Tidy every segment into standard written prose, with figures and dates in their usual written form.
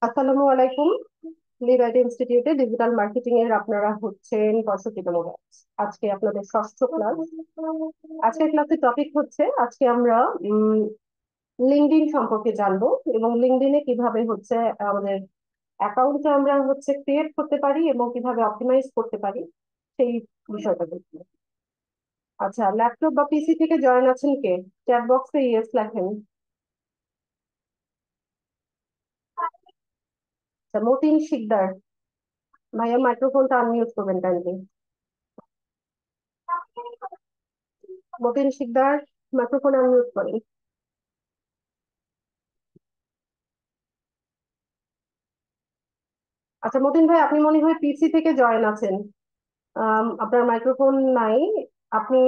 আসসালামু আলাইকুম। লিবার্টি ইনস্টিটিউটে ডিজিটাল মার্কেটিং এর আপনারা হচ্ছেন 65তম ব্যাচ। আজকে আপনাদের ষষ্ঠ ক্লাস। আজকের ক্লাসের টপিক হচ্ছে, আজকে আমরা লিঙ্কডইন সম্পর্কে জানবো এবং লিঙ্কডইনে কিভাবে হচ্ছে আমাদের অ্যাকাউন্ট আমরা হচ্ছে ক্রিয়েট করতে পারি এবং কিভাবে অপটিমাইজ করতে পারি সেই বিষয়টা দেখবো। আচ্ছা, ল্যাপটপ বা পিসি থেকে জয়েন আছেন কে? চ্যাট বক্সে ইয়েস লেখেন। আচ্ছা, মতিন শিকদার ভাইয়া, মাইক্রোফোনটা আনমিউট করবেন kindly. Matin Shikder, microphone unmute করেন। আচ্ছা মতিন ভাই, আপনি মনে হয় পিসি থেকে জয়েন আছেন। আপনার মাইক্রোফোন নাই। আপনি,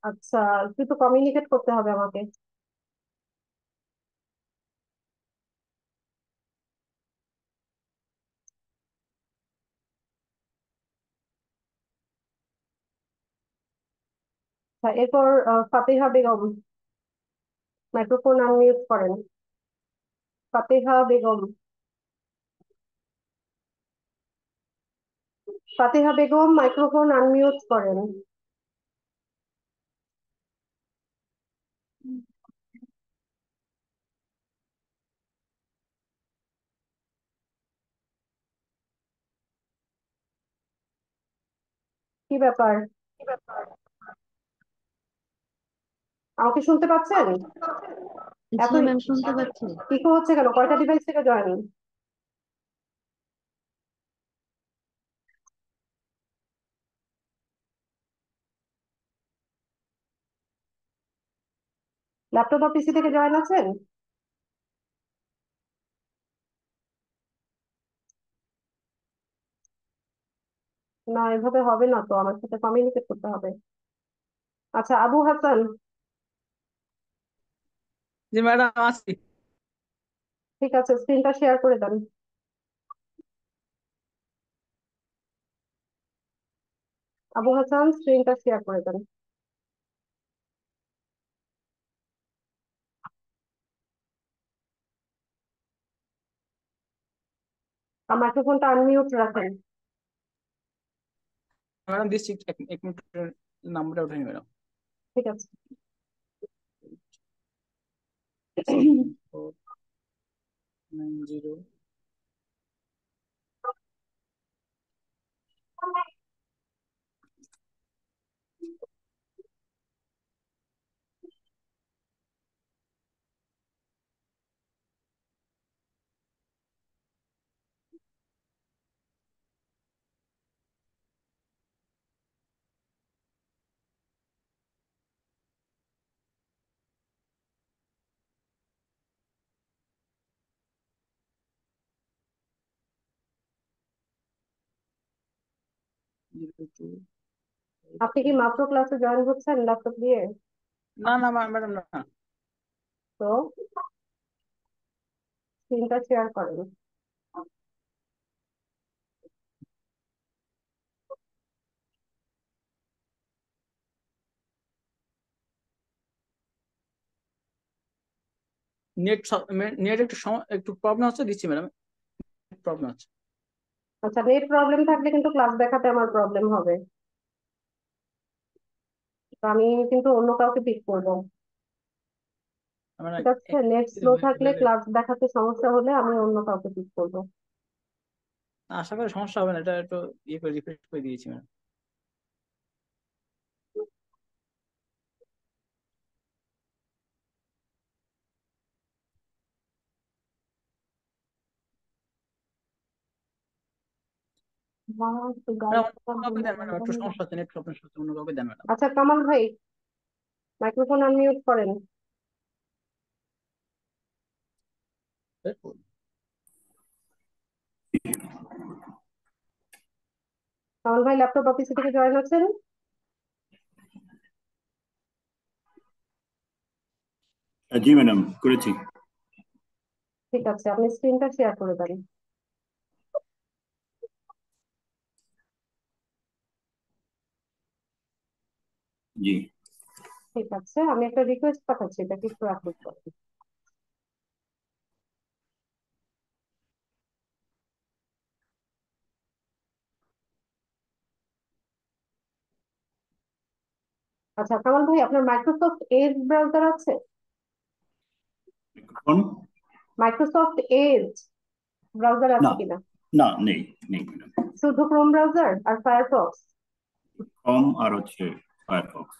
আচ্ছা, একটু তো কমিউনিকেট করতে হবে আমাকে। আচ্ছা, এরপর ফাতেহা বেগম, মাইক্রোফোন আনমিউট করেন। ফাতেহা বেগম, ফাতেহা বেগম মাইক্রোফোন আনমিউট করেন। কি ব্যাপার? আমাকে শুনতে পাচ্ছেন? এত জি ম্যাম, শুনতে পাচ্ছি। ইকো হচ্ছে কেন? কয়টা ডিভাইস থেকে জয়েন? ল্যাপটপ বা পিসি থেকে জয়েন আছেন? না, এভাবে হবে না তো, আমার সাথে কমিউনিকেট করতে হবে। আচ্ছা, আবু হাসান, জি ম্যাডাম, আছি। ঠিক আছে, স্ক্রিনটা শেয়ার করে দেন। আবু হাসান, স্ক্রিনটা শেয়ার করে দেন। আর মাইক্রোফোনটা আনমিউট রাখেন। ম্যাডাম দিচ্ছি, এক মিনিট, নাম্বারটা উঠাই ম্যাডাম। ঠিক আছে। 7490। 02। আপনি কি মাত্র ক্লাসে জয়েন হচ্ছেন ল্যাপটপ দিয়ে? না না ম্যাডাম, না। তো স্ক্রিনটা শেয়ার করেন। নেট নেট একটু প্রবলেম হচ্ছে, দিচ্ছি ম্যাডাম। প্রবলেম হচ্ছে। আচ্ছা, নেট প্রবলেম থাকলে কিন্তু ক্লাস দেখাতে আমার প্রবলেম হবে। তো আমি কিন্তু অন্য কাউকে পিক করবো। মানে ঠিক আছে, নেট স্লো থাকলে ক্লাস দেখাতে সমস্যা হলে আমি অন্য কাউকে পিক করবো। আশা করি সমস্যা হবে না, এটা একটু ইয়ে করে রিফ্রেশ করে দিয়েছি ম্যাডাম। ম্যাডাম অন্য কাউকে দেন ম্যাডাম, একটু সমস্যা হচ্ছে, নেট প্রবলেম হচ্ছে, অন্য কাউকে দেন ম্যাডাম। আচ্ছা, কামাল ভাই, মাইক্রোফোন আনমিউট করেন। কামাল ভাই, ল্যাপটপ অফিসে থেকে জয়েন আছেন? জি ম্যাডাম, করেছি। ঠিক আছে, আপনি স্ক্রিনটা শেয়ার করে দেন। জি। ঠিক আছে, আমি একটা রিকোয়েস্ট পাঠাচ্ছি, এটা কি একটু অ্যাপ্রুভ করেন। আচ্ছা কামাল ভাই, আপনার মাইক্রোসফট এজ ব্রাউজার আছে? কোন? মাইক্রোসফট এজ ব্রাউজার না, আছে কিনা? না, নেই, নেই ম্যাডাম। শুধু ক্রোম ব্রাউজার আর ফায়ারফক্স? কম আর হচ্ছে ফায়ারফক্স।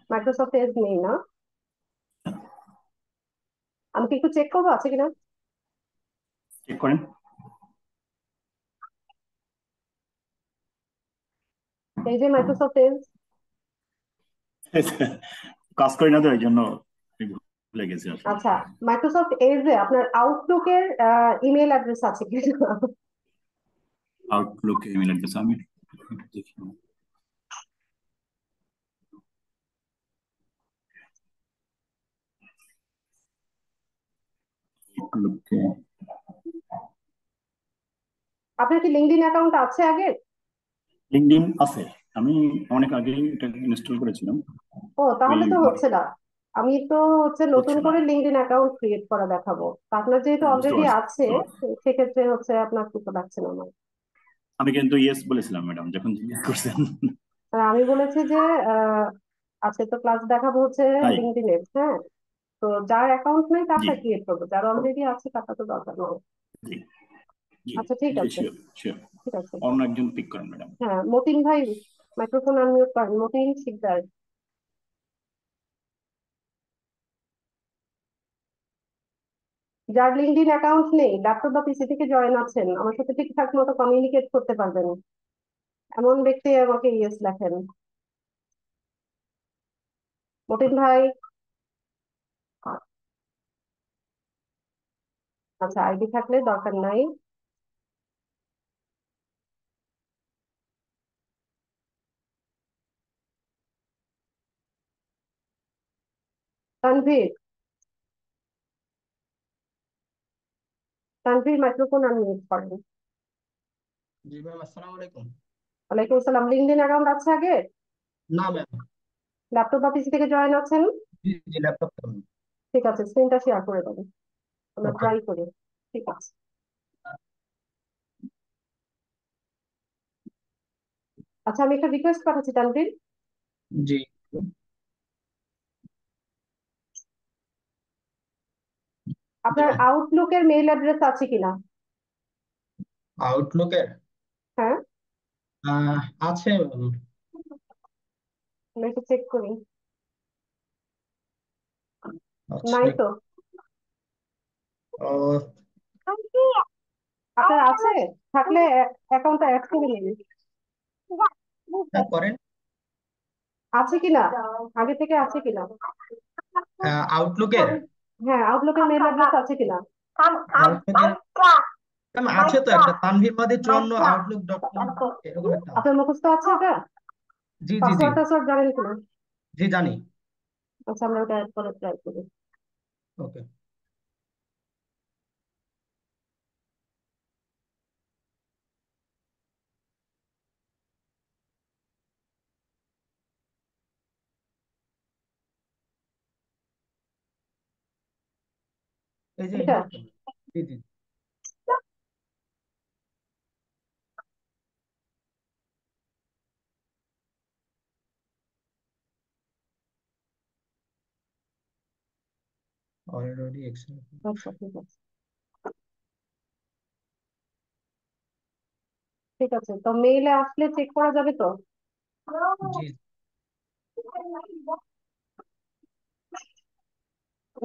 মাইক্রোসফট এজ নেই না? আমি কি একটু চেক করবো আছে কিনা? চেক করেন। এই যে মাইক্রোসফট এজ। কাজ করি না তো এই জন্য ভুলে গেছি আসলে। আচ্ছা, মাইক্রোসফট এজে আপনার আউটলুকের ইমেল অ্যাড্রেস আছে কিনা? আউটলুক ইমেল অ্যাড্রেস আমি দেখি। আউটলুকে আপনার কি লিঙ্কডইন অ্যাকাউন্ট আছে আগে? লিঙ্কডইন আছে। আমি অনেক আগে এটা ইনস্টল করেছিলাম। ও, ওই তাহলে তো হচ্ছে না। আমি তো হচ্ছে নতুন হচ্ছে না। করে লিঙ্কডইন অ্যাকাউন্ট ক্রিয়েট করা দেখাবো। তা আপনার যেহেতু বুঝতে অলরেডি পারছি, আছে, বুঝতে পারছি। সেক্ষেত্রে হচ্ছে আপনার কিছু লাগছে না আমার। আমি কিন্তু ইয়েস বলেছিলাম ম্যাডাম যখন জিজ্ঞেস করছেন। আর আমি বলেছি যে আহ আজকে তো ক্লাস দেখাবো হচ্ছে তাই। লিঙ্কডইনের, হ্যাঁ। তো যার অ্যাকাউন্ট নেই জি, তারটা ক্রিয়েট করবো, যার অলরেডি আছে তারটা তো দরকার নেই। জি, জি, আচ্ছা ঠিক জি, আছে। Sure, sure. ঠিক আছে। অন্য একজন পিক করেন ম্যাডাম। হ্যাঁ, মতিন ভাই, মাইক্রোফোন আনমিউট করেন। মতিন শিকদার। যার লিঙ্কডইন অ্যাকাউন্ট নেই, ল্যাপটপ বা পিসি থেকে জয়েন আছেন, আমার সাথে ঠিকঠাক মতো কমিউনিকেট করতে পারবেন এমন ব্যক্তি আমাকে ইয়েস লেখেন। মতিন ভাই। আচ্ছা, আইডি থাকলে দরকার নাই। তানভীর। তানভীর মাইক্রোফোন আনমিউট করেন। জি ম্যাম, আসসালামু আলাইকুম। ওয়ালাইকুম আসসালাম। লিঙ্কডইন অ্যাকাউন্ট আছে আগে? না ম্যাম। ল্যাপটপ বা পিসি থেকে জয়েন আছেন? জি জি, ল্যাপটপ তো। ঠিক আছে, স্ক্রিনটা শেয়ার করে দেন, আমরা ওকে। ট্রাই করি। ঠিক আছে। আচ্ছা, আমি একটা রিকোয়েস্ট পাঠাচ্ছি তানভীর। জি। জি আপনার ম্যাম। আউটলুকের মেইল অ্যাড্রেস আছে কিনা? আউটলুকের হ্যাঁ, আছে ম্যাম। আমি একটু চেক করি। আচ্ছা। নাই তো। ও, আপনার আছে? থাকলে অ্যাকাউন্টটা অ্যাড করে নিন। হ্যাঁ, করেন। আছে কিনা, আগে থেকে আছে কিনা? আউটলুকের হ্যাঁ, আউটলুকের মেইল অ্যাড্রেস আছে কিনা? আউটলুকের ম্যাম আছে তো, একটা tanvir54@outlook.com, এরকম একটা আছে। আপনার মুখস্থ আছে ওটা? জি জি জি। পাসওয়ার্ড টাসওয়ার্ড জানেন কিনা? জি জানি। আচ্ছা, আমরা ওটা অ্যাড করে ট্রাই করি। ওকে। এই এটা তো। জি জি। Already excel. আচ্ছা, ঠিক আছে। ঠিক আছে, তো মেইলে আসলে চেক করা যাবে তো? জি।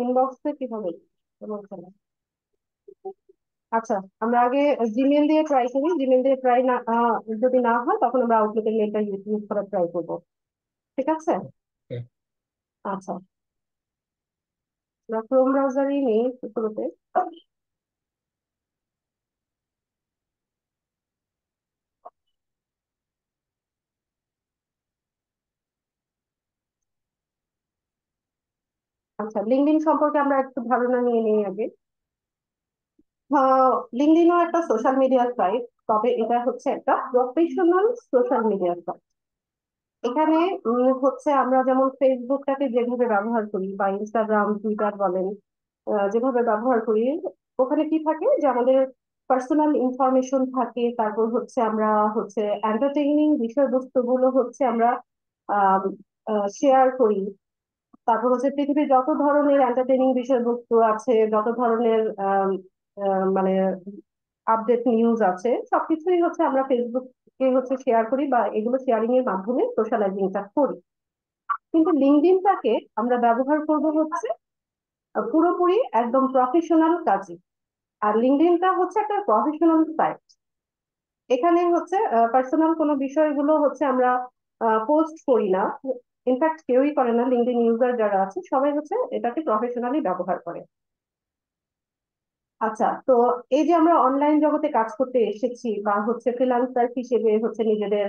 ইনবক্সে কিভাবে বলছেন? আচ্ছা, আমরা আগে জিমেল দিয়ে ট্রাই করি। জিমেল দিয়ে ট্রাই না যদি না হয়, তখন আমরা আউটলুকের মেলটা ইউজ করার ট্রাই করবো। ঠিক আছে। ওকে। আচ্ছা, আমরা ক্রোম ব্রাউজারই নেই শুরুতে। আচ্ছা, লিঙ্কডইন সম্পর্কে আমরা একটু ধারণা নিয়ে নিই আগে। লিঙ্কডইনও একটা সোশ্যাল মিডিয়া সাইট, তবে এটা হচ্ছে একটা প্রফেশনাল সোশ্যাল মিডিয়া সাইট। এখানে হচ্ছে আমরা যেমন ফেসবুকটাকে যেভাবে ব্যবহার করি বা ইনস্টাগ্রাম টুইটার বলেন, যেভাবে ব্যবহার করি, ওখানে কি থাকে যে আমাদের পার্সোনাল ইনফরমেশন থাকে। তারপর হচ্ছে আমরা হচ্ছে এন্টারটেইনিং বিষয়বস্তুগুলো হচ্ছে আমরা শেয়ার করি। তারপর হচ্ছে পৃথিবীর যত ধরনের এন্টারটেইনিং বিষয়বস্তু আছে, যত ধরনের মানে আপডেট নিউজ আছে, সবকিছুই হচ্ছে আমরা ফেসবুকে হচ্ছে শেয়ার করি, বা এগুলো শেয়ারিং এর মাধ্যমে সোশ্যালাইজিংটা করি। কিন্তু লিঙ্কডইনটাকে আমরা ব্যবহার করব হচ্ছে পুরোপুরি একদম প্রফেশনাল কাজে। আর লিঙ্কডইনটা হচ্ছে একটা প্রফেশনাল সাইট। এখানে হচ্ছে পার্সোনাল কোনো বিষয়গুলো হচ্ছে আমরা পোস্ট করি না। ইনফ্যাক্ট কেউই করে না, লিঙ্কডইন ইউজার যারা আছে সবাই হচ্ছে এটাকে প্রফেশনালি ব্যবহার করে। আচ্ছা, তো এই যে আমরা অনলাইন জগতে কাজ করতে এসেছি, বা হচ্ছে ফ্রিল্যান্সার হিসেবে হচ্ছে নিজেদের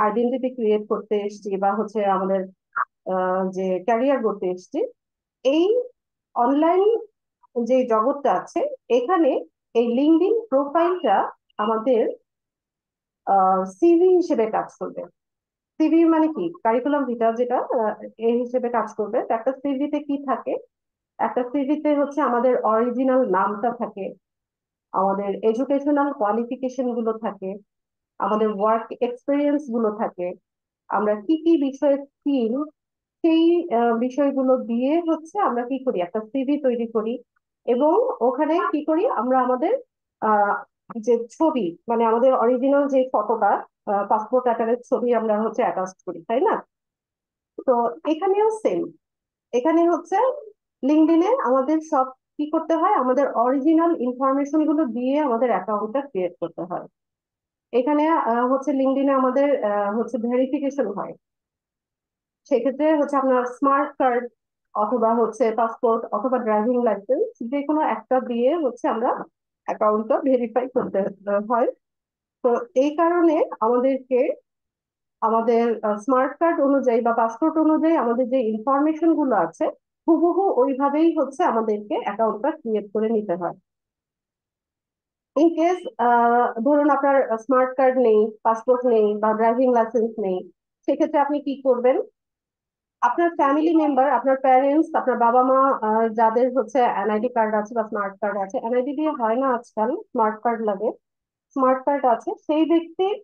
আইডেন্টিটি ক্রিয়েট করতে এসেছি, বা হচ্ছে আমাদের যে ক্যারিয়ার করতে এসেছি, এই অনলাইন যে জগৎটা আছে, এখানে এই লিঙ্কডইন প্রোফাইলটা আমাদের সিভি হিসেবে কাজ করবে। সিভি মানে কি, কারিকুলাম ভিটা, যেটা এই হিসেবে কাজ করবে। তো একটা সিভিতে কি থাকে, একটা সিভিতে হচ্ছে আমাদের অরিজিনাল নামটা থাকে, আমাদের এডুকেশনাল কোয়ালিফিকেশন গুলো থাকে, আমাদের ওয়ার্ক এক্সপিরিয়েন্স গুলো থাকে, আমরা কি কি বিষয়ে স্কিল, সেই বিষয়গুলো দিয়ে হচ্ছে আমরা কি করি, একটা সিভি তৈরি করি। এবং ওখানে কি করি, আমরা আমাদের আহ যে ছবি, মানে আমাদের অরিজিনাল যে ফটোটা, পাসপোর্ট আকারের ছবি আমরা হচ্ছে অ্যাটাচ করি, তাই না? তো এখানেও সেম। এখানে হচ্ছে লিঙ্কডইনে আমাদের সব কি করতে হয়, আমাদের অরিজিনাল ইনফরমেশন গুলো দিয়ে আমাদের অ্যাকাউন্টটা ক্রিয়েট করতে হয়। এখানে হচ্ছে লিঙ্কডইনে আমাদের হচ্ছে ভেরিফিকেশন হয়। সেক্ষেত্রে হচ্ছে আপনার স্মার্ট কার্ড, অথবা হচ্ছে পাসপোর্ট, অথবা ড্রাইভিং লাইসেন্স, যে কোনো একটা দিয়ে হচ্ছে আমরা অ্যাকাউন্টটা ভেরিফাই করতে হয়। তো এই কারণে আমাদেরকে আমাদের স্মার্ট কার্ড অনুযায়ী বা পাসপোর্ট অনুযায়ী আমাদের যে ইনফরমেশন গুলো আছে, হুবহু ওইভাবেই হচ্ছে আমাদেরকে অ্যাকাউন্টটা ক্রিয়েট করে নিতে হয়। ইন কেস ধরুন আপনার স্মার্ট কার্ড নেই, পাসপোর্ট নেই, বা ড্রাইভিং লাইসেন্স নেই, সেক্ষেত্রে আপনি কি করবেন? আপনার ফ্যামিলি মেম্বার, আপনার প্যারেন্টস, আপনার বাবা মা, যাদের হচ্ছে এনআইডি কার্ড আছে বা স্মার্ট কার্ড আছে, এনআইডি দিয়ে হয় না আজকাল, স্মার্ট কার্ড লাগে, স্মার্ট কার্ড আছে, সেই ব্যক্তির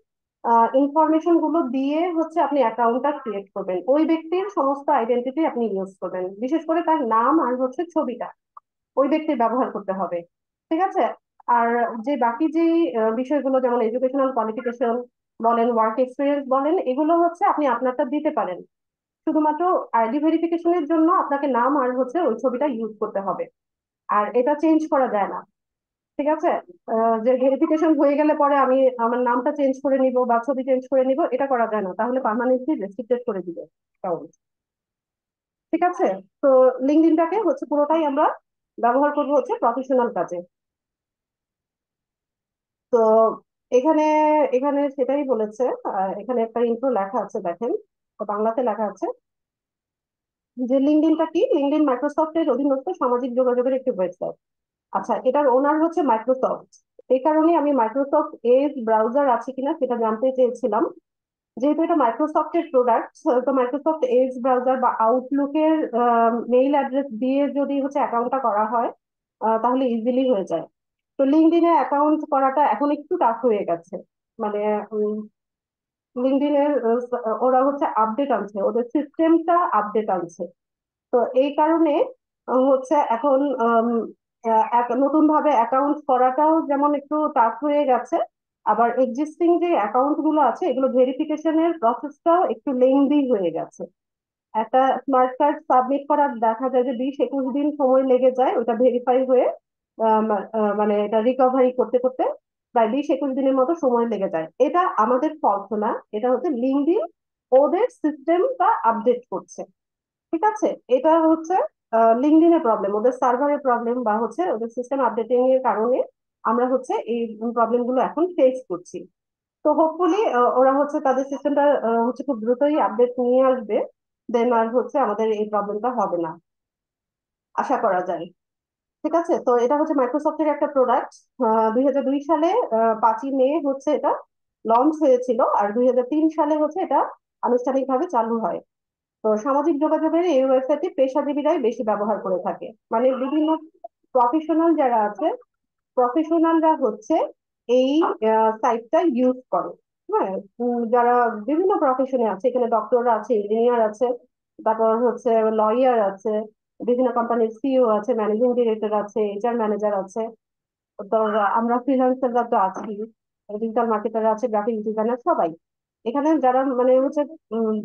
ইনফরমেশন গুলো দিয়ে হচ্ছে আপনি অ্যাকাউন্টটা ক্রিয়েট করবেন। ওই ব্যক্তির সমস্ত আইডেন্টিটি আপনি ইউজ করবেন, বিশেষ করে তার নাম আর হচ্ছে ছবিটা ওই ব্যক্তির ব্যবহার করতে হবে। ঠিক আছে? আর যে বাকি যে বিষয়গুলো, যেমন এডুকেশনাল কোয়ালিফিকেশন বলেন, ওয়ার্ক এক্সপিরিয়েন্স বলেন, এগুলো হচ্ছে আপনি আপনারটা দিতে পারেন। শুধুমাত্র আইডি ভেরিফিকেশনের জন্য আপনাকে নাম আর হচ্ছে ওই ছবিটা ইউজ করতে হবে, আর এটা চেঞ্জ করা যায় না। ঠিক আছে? যে ভেরিফিকেশন হয়ে গেলে পরে আমি আমার নামটা চেঞ্জ করে নিব বা ছবি চেঞ্জ করে নিব, এটা করা যায় না, তাহলে পার্মানেন্টলি রেস্ট্রিক্টেড করে দিবে অ্যাকাউন্ট। ঠিক আছে? তো লিঙ্কডইনটাকে হচ্ছে পুরোটাই আমরা ব্যবহার করবো হচ্ছে প্রফেশনাল কাজে। তো এখানে এখানে সেটাই বলেছে। এখানে একটা ইন্ট্রো লেখা আছে, দেখেন, তো বাংলাতে লেখা আছে যে লিঙ্কডইনটা কি, লিঙ্কডইন মাইক্রোসফটের অধীনস্থ সামাজিক যোগাযোগের একটি ওয়েবসাইট। আচ্ছা, এটার ওনার হচ্ছে মাইক্রোসফট। এই কারণে আমি মাইক্রোসফট এজ ব্রাউজার আছে কিনা সেটা জানতে চেয়েছিলাম। যেহেতু এটা মাইক্রোসফটের প্রোডাক্ট, তো মাইক্রোসফট এজ ব্রাউজার বা আউটলুকের মেইল অ্যাড্রেস দিয়ে যদি হচ্ছে অ্যাকাউন্টটা করা হয়, তাহলে ইজিলি হয়ে যায়। তো লিঙ্কডইনে অ্যাকাউন্ট করাটা এখন একটু টাফ হয়ে গেছে। মানে লিঙ্কডইনের ওরা হচ্ছে আপডেট আনছে, ওদের সিস্টেমটা আপডেট আনছে। তো এই কারণে হচ্ছে এখন নতুন ভাবে অ্যাকাউন্ট করাটাও যেমন একটু টাফ হয়ে গেছে, আবার এক্সিস্টিং যে অ্যাকাউন্ট গুলো আছে এগুলো ভেরিফিকেশনের প্রসেসটাও একটু লেংদি হয়ে গেছে। একটা স্মার্ট কার্ড সাবমিট করার দেখা যায় যে 20-21 দিন সময় লেগে যায় ওটা ভেরিফাই হয়ে, মানে এটা রিকভারি করতে করতে প্রায় 20-21 দিনের মতো সময় লেগে যায়। এটা আমাদের ফল্ট না, এটা হচ্ছে লিঙ্কডইন ওদের সিস্টেমটা আপডেট করছে। ঠিক আছে? এটা হচ্ছে লিঙ্কডইনের প্রবলেম, ওদের সার্ভারের প্রবলেম, বা হচ্ছে ওদের সিস্টেম আপডেটিং এর কারণে আমরা হচ্ছে এই প্রবলেম গুলো এখন ফেস করছি। তো হোপফুলি ওরা হচ্ছে তাদের সিস্টেমটা হচ্ছে খুব দ্রুতই আপডেট নিয়ে আসবে, দেন আর হচ্ছে আমাদের এই প্রবলেমটা হবে না, আশা করা যায়। ঠিক আছে? তো এটা হচ্ছে মাইক্রোসফটের একটা প্রোডাক্ট। 2002 সালে 5ই মে হচ্ছে এটা লঞ্চ হয়েছিল, আর 2003 সালে হচ্ছে এটা আনুষ্ঠানিকভাবে চালু হয়। তো সামাজিক যোগাযোগের এই ওয়েবসাইটটি পেশাজীবীরাই বেশি ব্যবহার করে থাকে, মানে বিভিন্ন প্রফেশনাল যারা আছে, প্রফেশনালরা হচ্ছে এই সাইটটা ইউজ করে। হ্যাঁ, যারা বিভিন্ন প্রফেশনে আছে, এখানে ডক্টর আছে, ইঞ্জিনিয়ার আছে, তারপর হচ্ছে লয়ার আছে, বিভিন্ন কোম্পানির সিইও আছে, ম্যানেজিং ডিরেক্টর আছে, এইচআর ম্যানেজার আছে। তো আমরা ফ্রিল্যান্সাররা তো আছি, ডিজিটাল মার্কেটার আছে, গ্রাফিক ডিজাইনার, সবাই এখানে যারা মানে হচ্ছে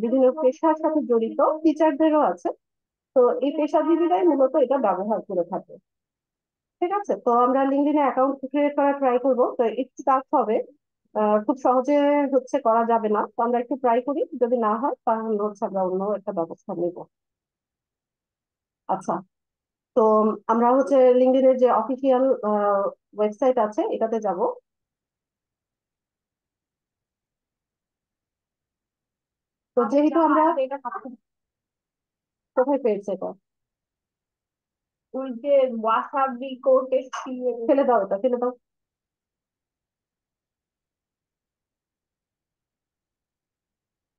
বিভিন্ন পেশার সাথে জড়িত, টিচারদেরও আছে। তো এই পেশাজীবীরাই মূলত এটা ব্যবহার করে থাকে। ঠিক আছে, তো আমরা লিঙ্কডইনে অ্যাকাউন্ট ক্রিয়েট করার ট্রাই করবো, তো একটু টাফ হবে। খুব সহজে হচ্ছে করা যাবে না, তো আমরা একটু ট্রাই করি, যদি না হয় তাহলে হচ্ছে আমরা অন্য একটা ব্যবস্থা নিব। আচ্ছা, তো আমরা হচ্ছে লিঙ্কডইনের যে অফিসিয়াল ওয়েবসাইট আছে এটাতে যাব। তো যেহেতু আমরা কোথায় পেয়েছে এটা, ওই যে ওয়াসাবি কোর্টে ফেলে দাও, এটা ফেলে দাও।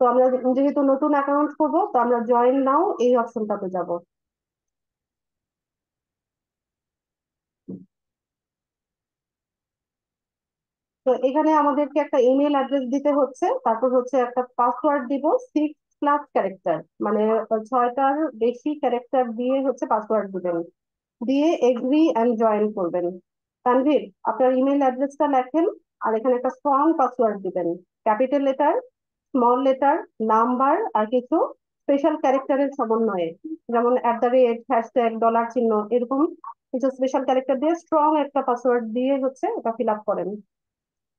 তো আমরা যেহেতু নতুন অ্যাকাউন্ট করব, তো আমরা জয়েন নাও এই অপশনটাতে যাব। তো এখানে আমাদেরকে একটা ইমেল অ্যাড্রেস দিতে হচ্ছে, তারপর হচ্ছে একটা পাসওয়ার্ড দিব 6+ ক্যারেক্টার, মানে 6টার বেশি ক্যারেক্টার দিয়ে হচ্ছে পাসওয়ার্ড দিবেন, দিয়ে এগ্রি অ্যান্ড জয়েন করবেন। তানভীর, আপনার ইমেল অ্যাড্রেসটা লেখেন, আর এখানে একটা স্ট্রং পাসওয়ার্ড দিবেন, capital letter, small letter, number, আর কিছু স্পেশাল ক্যারেক্টারের সমন্বয়ে, যেমন @, হ্যাশট্যাগ, ডলার চিহ্ন, এরকম কিছু স্পেশাল ক্যারেক্টার দিয়ে স্ট্রং একটা পাসওয়ার্ড দিয়ে হচ্ছে এটা ফিল আপ করেন।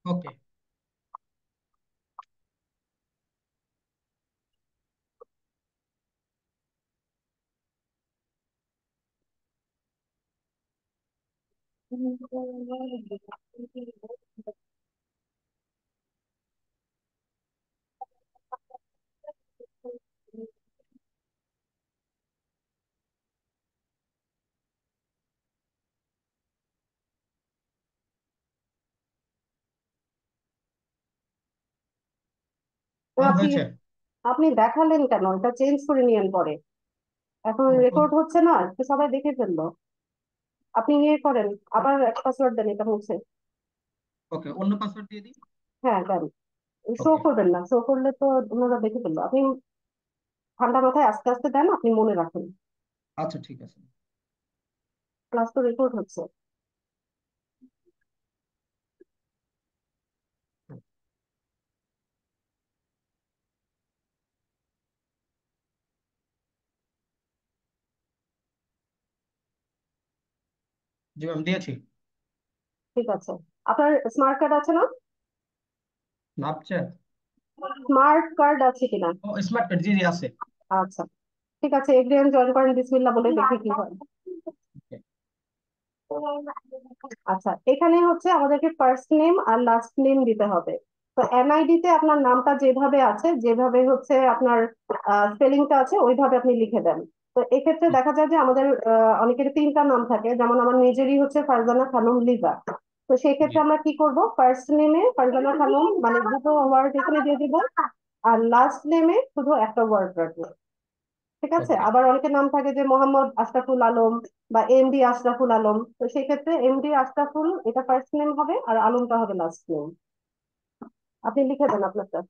ওকে। আপনি হয়েছে। আপনি দেখালেন কেন? এটা চেঞ্জ করে নিয়েন পরে, এখন রেকর্ড হচ্ছে না তো সবাই দেখে ফেললো। আপনি ইয়ে করেন, আবার একটা পাসওয়ার্ড দেন, এটা মুছে। ওকে, অন্য পাসওয়ার্ড দিয়ে দিই। হ্যাঁ দেন, শো ওকে। করবেন না, শো করলে তো ওনারা দেখে ফেললো। আপনি ঠান্ডা মাথায় আস্তে আস্তে দেন, আপনি মনে রাখেন, আচ্ছা, ঠিক আছে। ক্লাস তো রেকর্ড হচ্ছে। জি ম্যাম, দিয়েছি। ঠিক আছে, আপনার স্মার্ট কার্ড আছে না? স্ন্যাপচ্যাট। স্মার্ট কার্ড আছে কিনা? ও, স্মার্ট কার্ড, জি জি আছে। আচ্ছা, ঠিক আছে, এগ্রি জয়েন করেন, বিসমিল্লাহ বলে দেখি কি হয়। Okay. আচ্ছা, এখানে হচ্ছে আমাদেরকে ফার্স্ট নেম আর লাস্ট নেম দিতে হবে। তো এনআইডি তে আপনার নামটা যেভাবে আছে, যেভাবে হচ্ছে আপনার স্পেলিংটা আছে, ওইভাবে আপনি লিখে দেন। তো এক্ষেত্রে দেখা যায় যে আমাদের অনেকের 3টা নাম থাকে, যেমন আমার নিজেরই হচ্ছে ফারজানা খানম লিজা। তো সেই জি। ক্ষেত্রে আমরা কি করব, ফার্স্ট নেমে ফারজানা খানম মানে দুটো ওয়ার্ড এখানে দিয়ে দিব, আর লাস্ট নেমে শুধু একটা ওয়ার্ড রাখবো। ঠিক আছে, ওকে। আবার অনেকের নাম থাকে যে মোহাম্মদ আশরাফুল আলম বা এমডি আশরাফুল আলম, তো সেই ক্ষেত্রে এমডি আশরাফুল এটা ফার্স্ট নেম হবে, আর আলমটা হবে লাস্ট নেম। আপনি লিখে দেন আপনারটা।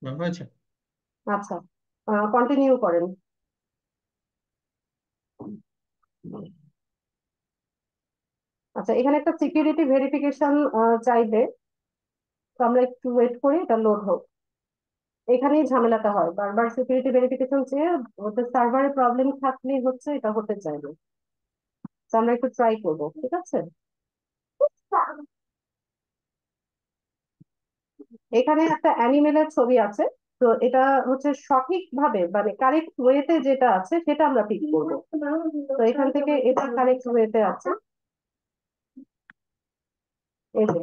ম্যাম, হয়েছে। আচ্ছা, কন্টিনিউ করেন। আচ্ছা, এখানে একটা সিকিউরিটি ভেরিফিকেশন চাইবে, তো আমরা একটু ওয়েট করি, এটা লোড হোক। এখানেই ঝামেলাটা হয়, বারবার সিকিউরিটি ভেরিফিকেশন চেয়ে ওদের সার্ভারে প্রবলেম থাকলে হচ্ছে এটা হতে চাইবে। তো আমরা একটু ট্রাই করবো, ঠিক আছে। এখানে একটা অ্যানিমেলের ছবি আছে, তো এটা হচ্ছে সঠিকভাবে মানে কারেক্ট ওয়েতে যেটা আছে সেটা আমরা পিক করবো। তো এখান থেকে এটা কারেক্ট ওয়েতে আছে, এই যে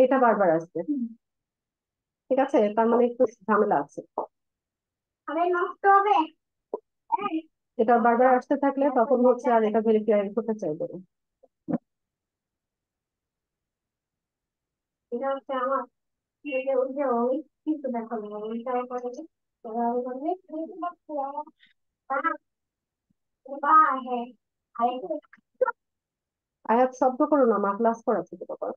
এটা বারবার আসবে। ঠিক আছে, তার মানে একটু ঝামেলা আছে। এটা বারবার আসতে থাকলে তখন হচ্ছে আর এটা ভেরিফাই করতে চাইবে না। এটা হচ্ছে আমার কিন্তু দেখো ওইটাই করে আয়াত শব্দ করো না, মা ক্লাস করাচ্ছে তো বাবা।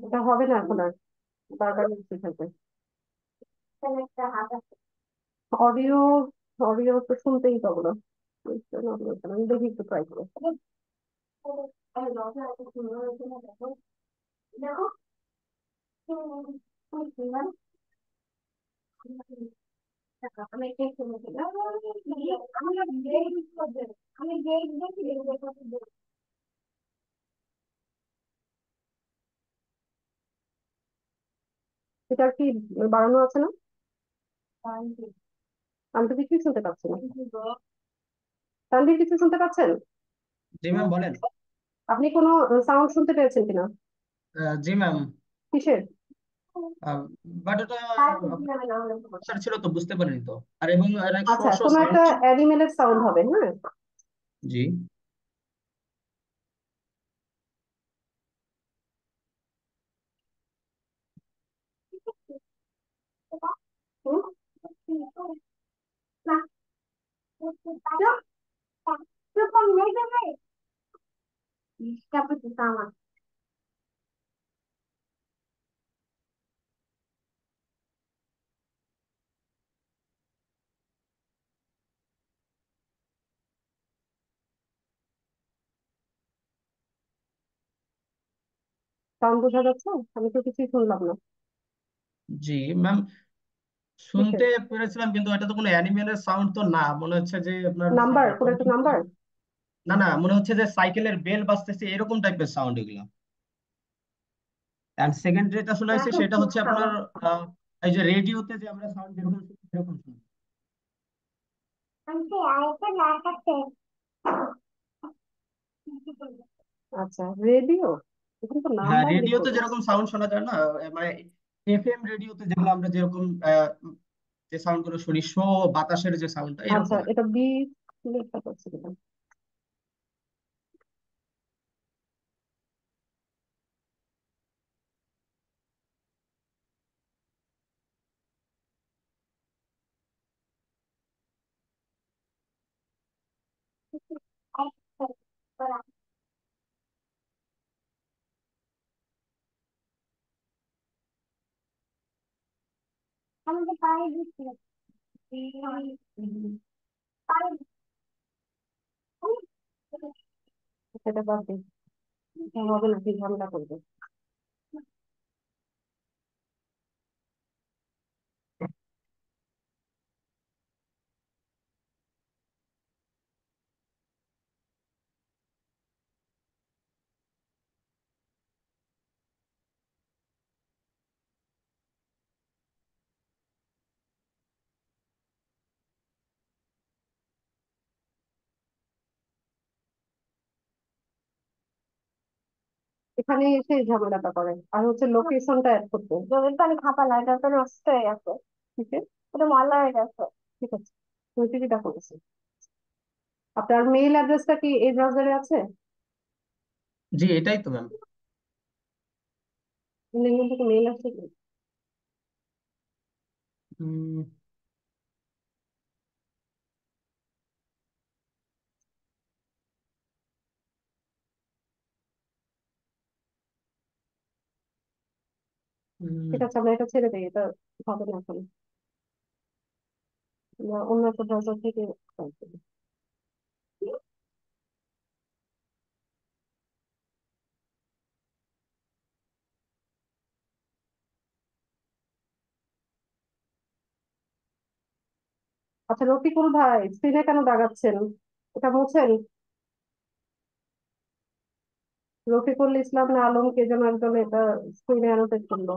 এটা হবে না এখন আর, বারবার নিচে থাকবে। অডিও, অডিও তো শুনতেই পাবো না। আমি দেখি একটু ট্রাই করে। এটা কি বাড়ানো আছে না? আমি তো কিছুই শুনতে পাচ্ছি না। তানভীর কিছু শুনতে পাচ্ছেন? জি ম্যাম বলেন। আপনি কোনো সাউন্ড শুনতে পেয়েছেন কিনা? জি ম্যাম। কিসের? বাট ওটা আপনার ছিল তো, বুঝতে পারিনি তো। আর এবং শো আচ্ছা, শো কোনো সাউন্ড। একটা অ্যানিমেলের সাউন্ড হবে, হ্যাঁ। জি। হুম? সাউন্ড বোঝা যাচ্ছে? আমি তো কিছুই শুনলাম না। জি ম্যাম, কিসের শুনতে পেরেছিলাম, কিন্তু এটা তো কোনো অ্যানিমেলের সাউন্ড তো না, মনে হচ্ছে যে আপনার নাম্বার? কোনো একটা নাম্বার? না না, মনে হচ্ছে যে সাইকেলের বেল বাজতেছে এরকম টাইপের সাউন্ড এগুলো। এন্ড সেকেন্ড যেটা শোনা যাচ্ছে সেটা হচ্ছে আপনার আহ, এই যে রেডিওতে যে আমরা সাউন্ড যেরকম শুনি সেরকম শুনি। আচ্ছা, রেডিও, এখানে তো হ্যাঁ, নাম্বার লিখবো রেডিওতে না। যেরকম সাউন্ড শোনা যায় না, মানে এফএম রেডিওতে যেগুলো আমরা যেরকম যে সাউন্ড গুলো শুনি, বাতাসের যে সাউন্ডটা আচ্ছা, এরকম আর কি। এটা বি লেখা করছে কিনা? সেটা বাদ দিই, এটা হবে না, কি ঝামেলা করবে। এখানে এসে এই ঝামেলাটা করে, আর হচ্ছে লোকেশনটা অ্যাড করতে। জমির পানি খাপা না, এটা তো নষ্ট হয়ে গেছে। ঠিক আছে, এটা ময়লা হয়ে গেছে। ঠিক আছে, তুমি ঠিকই করেছি। আপনার মেইল অ্যাড্রেসটা কি এই ব্রাউজারে আছে? জি, এটাই তো ম্যাম। লিঙ্কন থেকে মেইল আসছে কি? ঠিক আছে, আমরা এটা ছেড়ে দিই, এটা হবে না এখন। আমরা অন্য একটা ব্রাউজার থেকে try করি। আচ্ছা, রফিকুল ভাই, স্ক্রিনে কেন দাগাচ্ছেন? এটা মুছেন। রফিকুল ইসলাম না আলম, কে যেন একজন এটা স্ক্রিনে অ্যানোটেট করলো।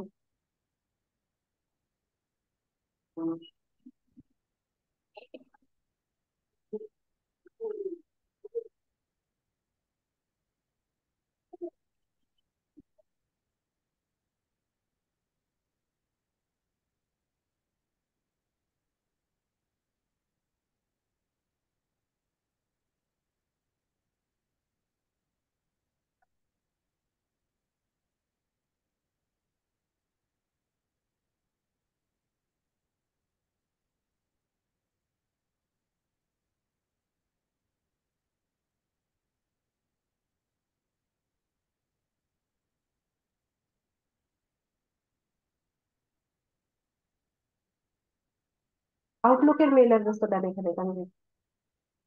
আউটলুকের মেইল অ্যাড্রেসটা দেন এখানে তানভীর।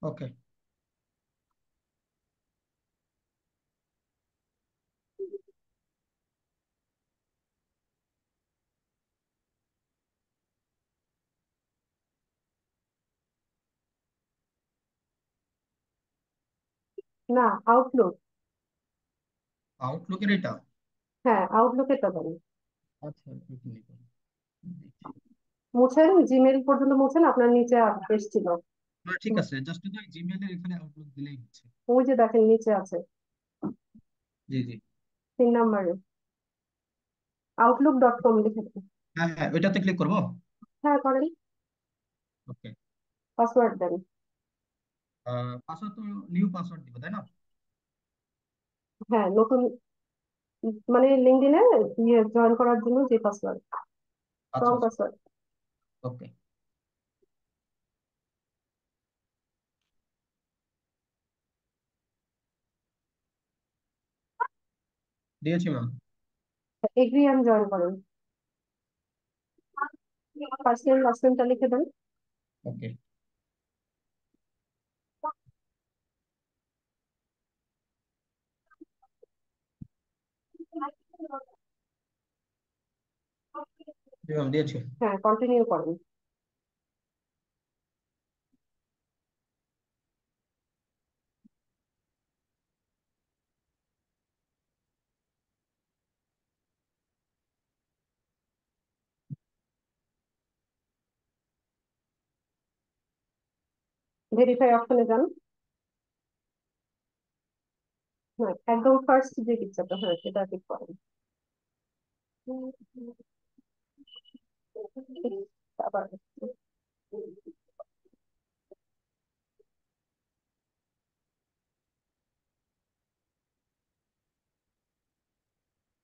ওকে। না, আউটলুক। আউটলুকের এটা? হ্যাঁ, আউটলুকেরটা দেন। আচ্ছা, এখানে করুন। দেখছি। মুছেন, জিমেইল পর্যন্ত মুছেন, আপনার নিচে এসেছিল। না, ঠিক আছে, জাস্ট তো জিমেইলের এখানে আউটলুক দিলেই হচ্ছে। ওই যে দেখেন নিচে আছে জি জি। 3 নম্বরে outlook.com লিখে দেন। হ্যাঁ হ্যাঁ, ওইটাতে ক্লিক করবো। হ্যাঁ করেন। ওকে। পাসওয়ার্ড দেন। পাসওয়ার্ড তো নিউ পাসওয়ার্ড দিব, তাই না? হ্যাঁ, নতুন, মানে লিঙ্কডইনে জয়েন করার জন্য যে পাসওয়ার্ড, আচ্ছা স্ট্রং আচ্ছা। পাসওয়ার্ড। ওকে, দিয়েছি ম্যাম। এগ্রি এন্ড জয়েন করেন। ফার্স্ট নেম লাস্ট নেমটা লিখে দেন। ওকে, জি ম্যাম, দিয়েছি। হ্যাঁ, কন্টিনিউ করেন। ভেরিফাই অপশনে যান। হ্যাঁ, একদম ফার্স্ট যে পিকচারটা, হ্যাঁ সেটা ক্লিক করেন। আবার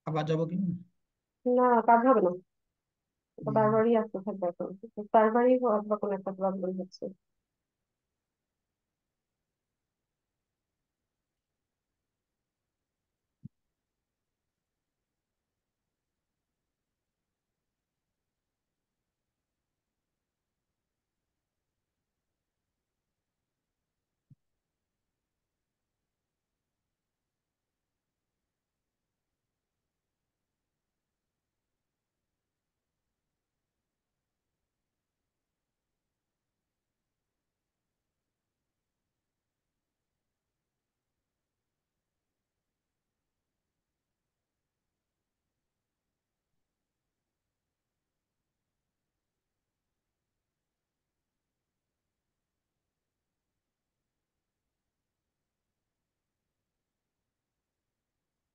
আবার যাবো কি? না, কাজ হবে না, এটা হুম, বারবারই আসতে থাকবে এখন। সার্ভারই বা কোনো একটা প্রবলেম হচ্ছে।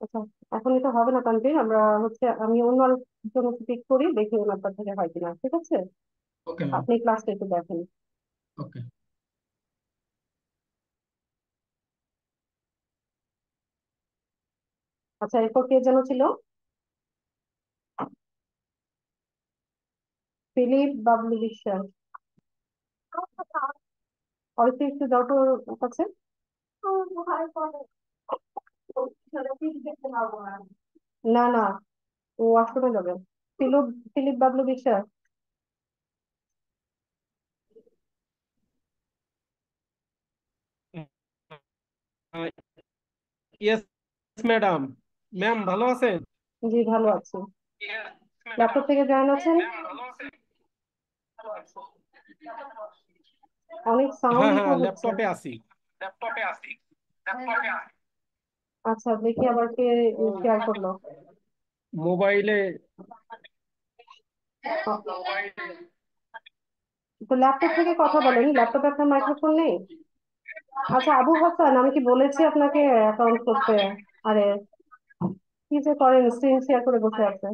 আচ্ছা, এখন এটা হবে না তানভীর, আমরা হচ্ছে আমি অন্য জন্য পিক করি, দেখি ওনারটা থেকে হয় কিনা, ঠিক আছে? Okay ma'am. আপনি ক্লাসটা একটু দেখেন। ওকে। আচ্ছা, এরপর কে যেন ছিল? ফিলিপ বাবলু বিশ্বাস। অরিত্রি একটু যাও তো ওর কাছে। না না, ও আশ্রমে যাবে। ফিলিপ ফিলিপ বাবলু বিশ্বাস। Yes madam. ম্যাম ভালো আছেন? জি ভালো আছি। ল্যাপটপ থেকে জয়েন আছেন? অনেক সাউন্ড হ্যাঁ ইকো হ্যাঁ, হচ্ছে। ল্যাপটপে আছি। আচ্ছা, দেখি আবার কে শেয়ার করলো। মোবাইলে। তো ল্যাপটপ থেকে কথা বলেন, ল্যাপটপে আপনার মাইক্রোফোন নেই? আচ্ছা আবু হাসান, আমি কি বলেছি আপনাকে অ্যাকাউন্ট করতে? আরে কি যে করেন, স্ক্রিন শেয়ার করে বসে আছে।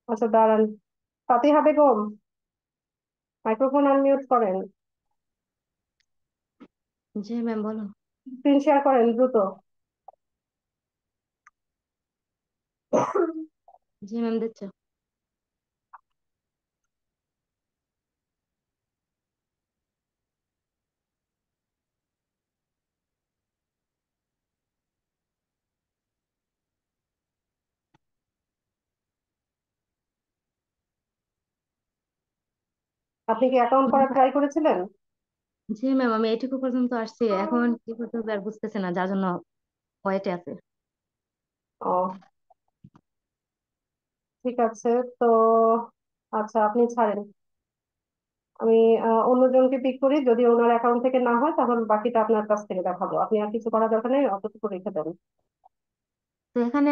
আচ্ছা দাঁড়ান, ফাতিহা বেগম মাইক্রোফোন আনমিউট করেন, জি ম্যাম বলো। স্ক্রিন শেয়ার করেন দ্রুত। জি ম্যাম দিচ্ছে। আপনি কি অ্যাকাউন্ট করার ট্রাই করেছিলেন? জি ম্যাম, আমি এটুকু পর্যন্ত আসছি, এখন কি করতে হবে আর বুঝতেছে না, যার জন্য ওয়েটে আছে। ও, ঠিক আছে। তো আচ্ছা, আপনি ছাড়েন। আমি অন্যজনকে পিক করি, যদি ওনার অ্যাকাউন্ট থেকে না হয় তাহলে বাকিটা আপনার কাছ থেকে দেখাবো। আপনি আর কিছু করার দরকার নেই, অতটুকু রেখে দেন। তো এখানে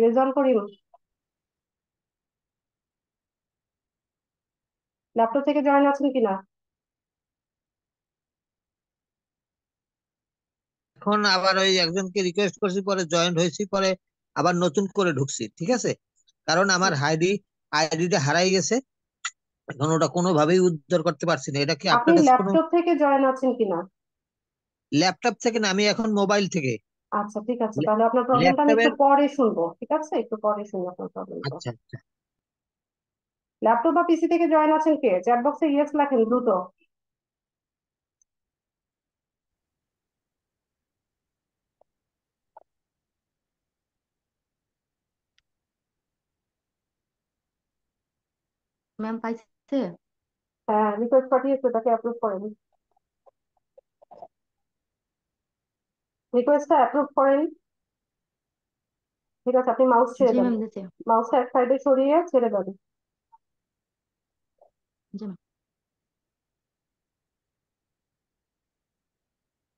রেজাল্ট করিম, ল্যাপটপ থেকে জয়েন আছেন কিনা? এখন আবার ওই একজনকে রিকোয়েস্ট করছি, পরে জয়েন্ট হয়েছি, পরে আবার নতুন করে ঢুকছি, ঠিক আছে? কারণ আমার আইডিটা হারাই গেছে, এখন ওটা কোনোভাবেই উদ্ধার করতে পারছি না। এটা কি আপনি আপনার কাছে কোনো ল্যাপটপ থেকে জয়েন আছেন কিনা? ল্যাপটপ থেকে না, আমি এখন মোবাইল থেকে। আচ্ছা, ঠিক আছে, তাহলে আপনার প্রবলেমটা আমি একটু ল্যাপটপের পরে শুনবো। ঠিক আছে, একটু পরে শুনবো আপনার প্রবলেমটা। আচ্ছা আচ্ছা। ল্যাপটপ বা পিসি থেকে জয়েন আছেন কে? চ্যাট বক্সে ইয়েস লেখেন দ্রুত। ম্যাম পাইছে। হ্যাঁ, রিকোয়েস্ট পাঠিয়েছে, তাকে অ্যাপ্রুভ করেন। রিকোয়েস্টটা অ্যাপ্রুভ করেন। ঠিক আছে, আপনি মাউস ছেড়ে জি দেন। ম্যাম দিচ্ছে। মাউসটা এক সাইডে সরিয়ে ছেড়ে দেন। জি ম্যাম।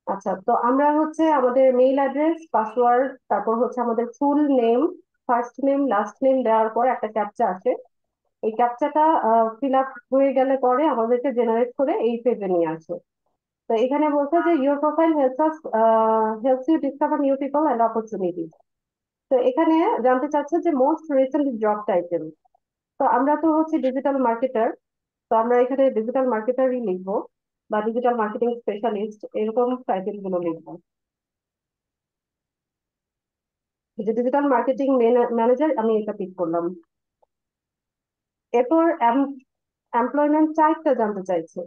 আচ্ছা, তো আমরা হচ্ছে আমাদের মেইল অ্যাড্রেস, পাসওয়ার্ড, তারপর হচ্ছে আমাদের full name, first name, last name দেওয়ার পর একটা ক্যাপচা আসে। এই ক্যাপচাটা ফিল আপ হয়ে গেলে পরে আমাদেরকে জেনারেট করে এই পেজে নিয়ে আসে। তো এখানে বলছে যে your profile helps you discover new people and opportunities. তো এখানে জানতে চাচ্ছে যে মোস্ট রিসেন্ট জব টাইটেল। তো আমরা তো হচ্ছে ডিজিটাল মার্কেটার, তো আমরা এখানে ডিজিটাল মার্কেটারই লিখবো, বা ডিজিটাল মার্কেটিং স্পেশালিস্ট, এরকম টাইটেল গুলো লিখবো। যে ডিজিটাল মার্কেটিং ম্যানেজার, আমি এটা পিক করলাম। এরপর এমপ্লয়মেন্ট টাইপটা জানতে চাইছে।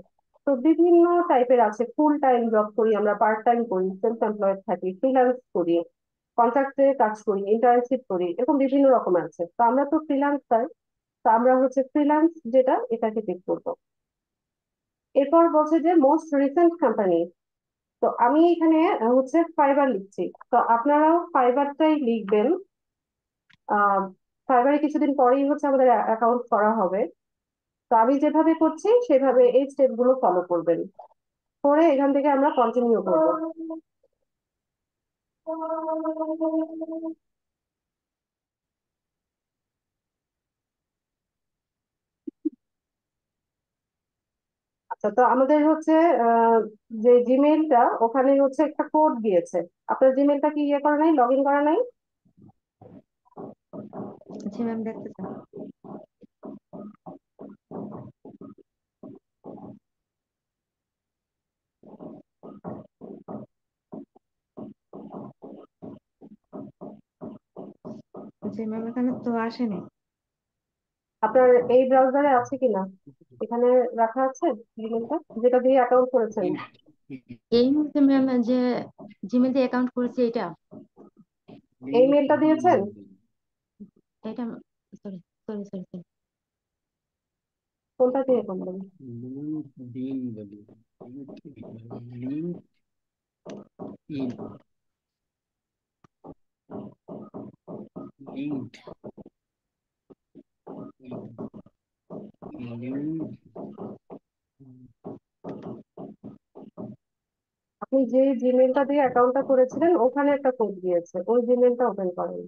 তো বিভিন্ন টাইপের আছে, ফুল টাইম জব করি আমরা, পার্ট টাইম করি, সেলফ এমপ্লয়েড থাকি, ফ্রিল্যান্স করি, কন্ট্রাক্টে কাজ করি, ইন্টার্নশিপ করি, এরকম বিভিন্ন রকম আছে। তো আমরা তো ফ্রিল্যান্সার, তো আমরা হচ্ছে ফ্রিল্যান্স যেটা, এটাকে পিক করবো। এরপর বলছে যে মোস্ট রিসেন্ট কোম্পানি। তো আমি এখানে হচ্ছে ফাইবার লিখছি, তো আপনারাও ফাইবারটাই লিখবেন। ফাইবারে কিছুদিন পরেই হচ্ছে আমাদের অ্যাকাউন্ট করা হবে। তো আমি যেভাবে করছি সেভাবে এই স্টেপ গুলো ফলো করবেন, করে এখান থেকে আমরা কন্টিনিউ করবো। আচ্ছা, তো আমাদের হচ্ছে আহ, যে জিমেইলটা, ওখানে হচ্ছে একটা কোড দিয়েছে। আপনার জিমেইলটা কি ইয়ে করা নাই, লগ ইন করা নাই? জি ম্যাম দেখতেছে। জি ম্যাম এখানে তো আসেনি। আপনার এই ব্রাউজারে আছে কিনা? এখানে রাখা আছে জিমেইলটা, যেটা দিয়ে অ্যাকাউন্ট করেছেন। এই মুহূর্তে ম্যাম যে জিমেল দিয়ে অ্যাকাউন্ট করেছি এটা, এই মেইলটা দিয়েছেন? এটা সরি সরি সরি সরি কোনটা দিয়ে করবেন? আপনি যে জিমেইলটা দিয়ে অ্যাকাউন্টটা করেছিলেন ওখানে একটা কোড দিয়েছে, ওই জিমেইলটা ওপেন করেন।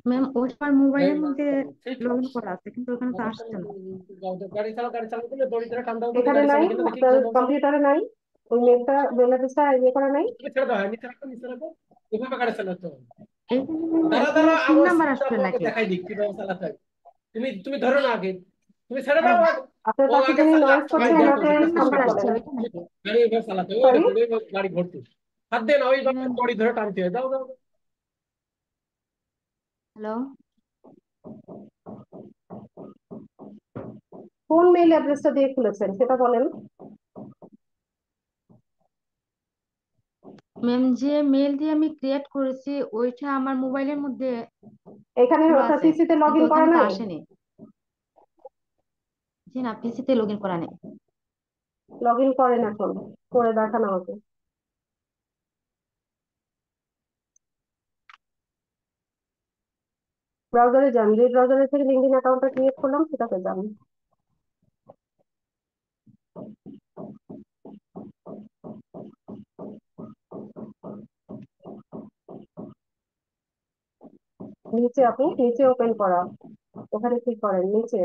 ম্যাম, ওটার মোবাইলের মধ্যে লগ ইন করা আছে কিন্তু ওখানে তো আসছে না। গাড়ি চালাও, গাড়ি চালাও করলে দড়ি ধরে টান দাও, তুমি এখানে গাড়ি নাই? চালাও কিনা দেখি, আপনার কেমন চালাও। কম্পিউটারে নাই? ওই মেল অ্যাড্রেসটা ইয়ে করা নাই? তুমি ছেড়ে দাও, হ্যাঁ, নিচে রাখো, নিচে রাখো। এভাবে গাড়ি চালাতে হবে। এইখানে ম্যাম দাঁড়া কোনো দাঁড়া, সিন আমার নাম্বার স্ক্রিনটা আসছে আপনাকে নাকি? দেখাই দিই কিভাবে চালাতে হয়। তুমি তুমি ধরো না আগে, তুমি ছেড়ে দাও ম্যাম, আগে। আপনার ও পাশে আগে যিনি চালাক, নয়েজ গাড়ি করছে একটা ধরতো ওনাকে সিন দেখতেছিস নাম্বার থামতে না? আসছে বলেন। ওইটা নাকি? গাড়ি এভাবে চালাতে হয়, ওই সরি, দেখো ওইভাবে গাড়ি ঘুরতো। হাত দেন না, ওইভাবে ম্যাম। দড়ি ধরে টানতে হয়, দাও দাও দাও। হ্যালো কোন মেইল অ্যাড্রেসটা দিয়ে খুলেছেন সেটা বলেন। ম্যাম, যে মেল দিয়ে আমি ক্রিয়েট করেছি ওইটা আমার মোবাইলের মধ্যে এখানে এগুলো আপনার আছে, পিসিতে লগ কিন্তু ইন করা ওখানে তো নাই? আসেনি। জি না, পিসিতে লগ ইন করা নেই। লগ ইন করেন এখন, করে দেখান আমাকে। ব্রাউজারে যান, যে ব্রাউজারে থেকে লিঙ্কডইন অ্যাকাউন্টটা ক্রিয়েট করলাম সেটাতে যান। নিচে আপু, নিচে ওপেন করা, ওখানে ক্লিক করেন নিচে।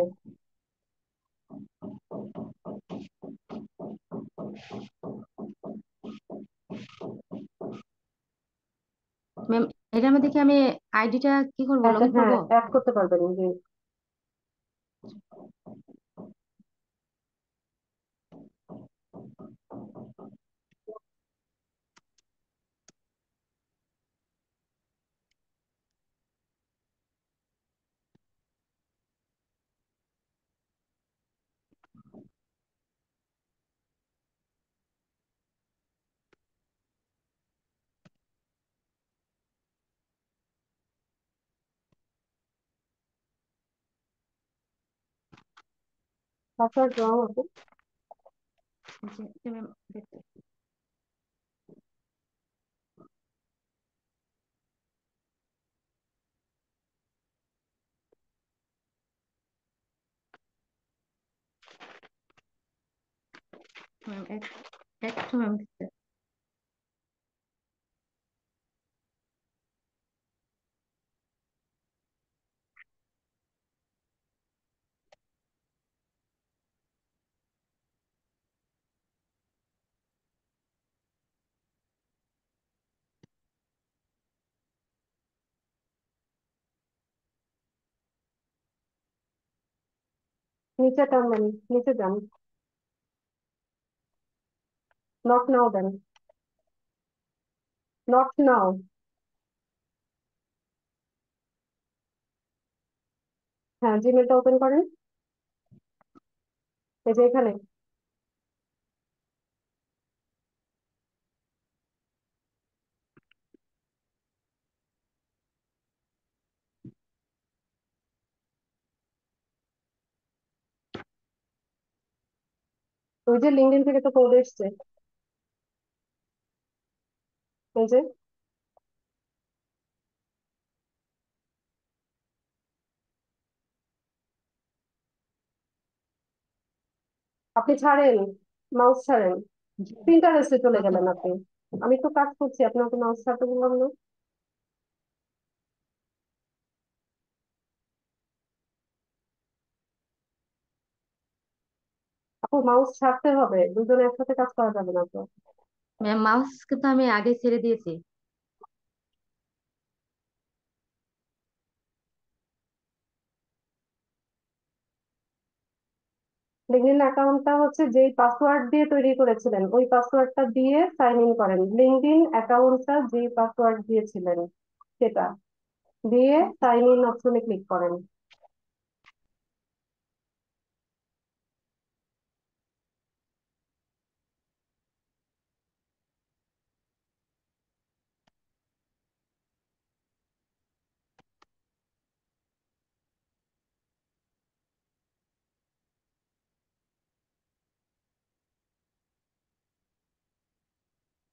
ম্যাম, এটার মধ্যে কি আমি আইডিটা কি করব, লগ ইন করব? হ্যাঁ, অ্যাড করতে পারবেন জি। পাসওয়ার্ড রং আপু। জি জি ম্যাম, দেখতে। ম্যাম, একটু ম্যাম দেখতে। নিচে টানবেন, নিচে যান, not now then, not now. হ্যাঁ, জিমেলটা ওপেন করেন, এই যে এখানে। ওই যে লিঙ্কডইন থেকে তো কোড এসছে, এই যে। আপনি ছাড়েন, মাউস ছাড়েন, জি, প্রিন্টারেস্টে চলে ওকে। গেলেন আপনি। আমি তো কাজ করছি, আপনাকে মাউস ছাড়তে বললাম না? আপু মাউস ছাড়তে হবে, দুজনে একসাথে কাজ করা যাবে না তো। ম্যাম, মাউস কিন্তু আমি আগে ছেড়ে দিয়েছি। লিঙ্কডইন অ্যাকাউন্টটা হচ্ছে যেই পাসওয়ার্ড দিয়ে তৈরি করেছিলেন ওই পাসওয়ার্ডটা দিয়ে সাইন ইন করেন। লিঙ্কডইন অ্যাকাউন্টটা যেই পাসওয়ার্ড দিয়েছিলেন সেটা দিয়ে সাইন ইন অপশনে ক্লিক করেন।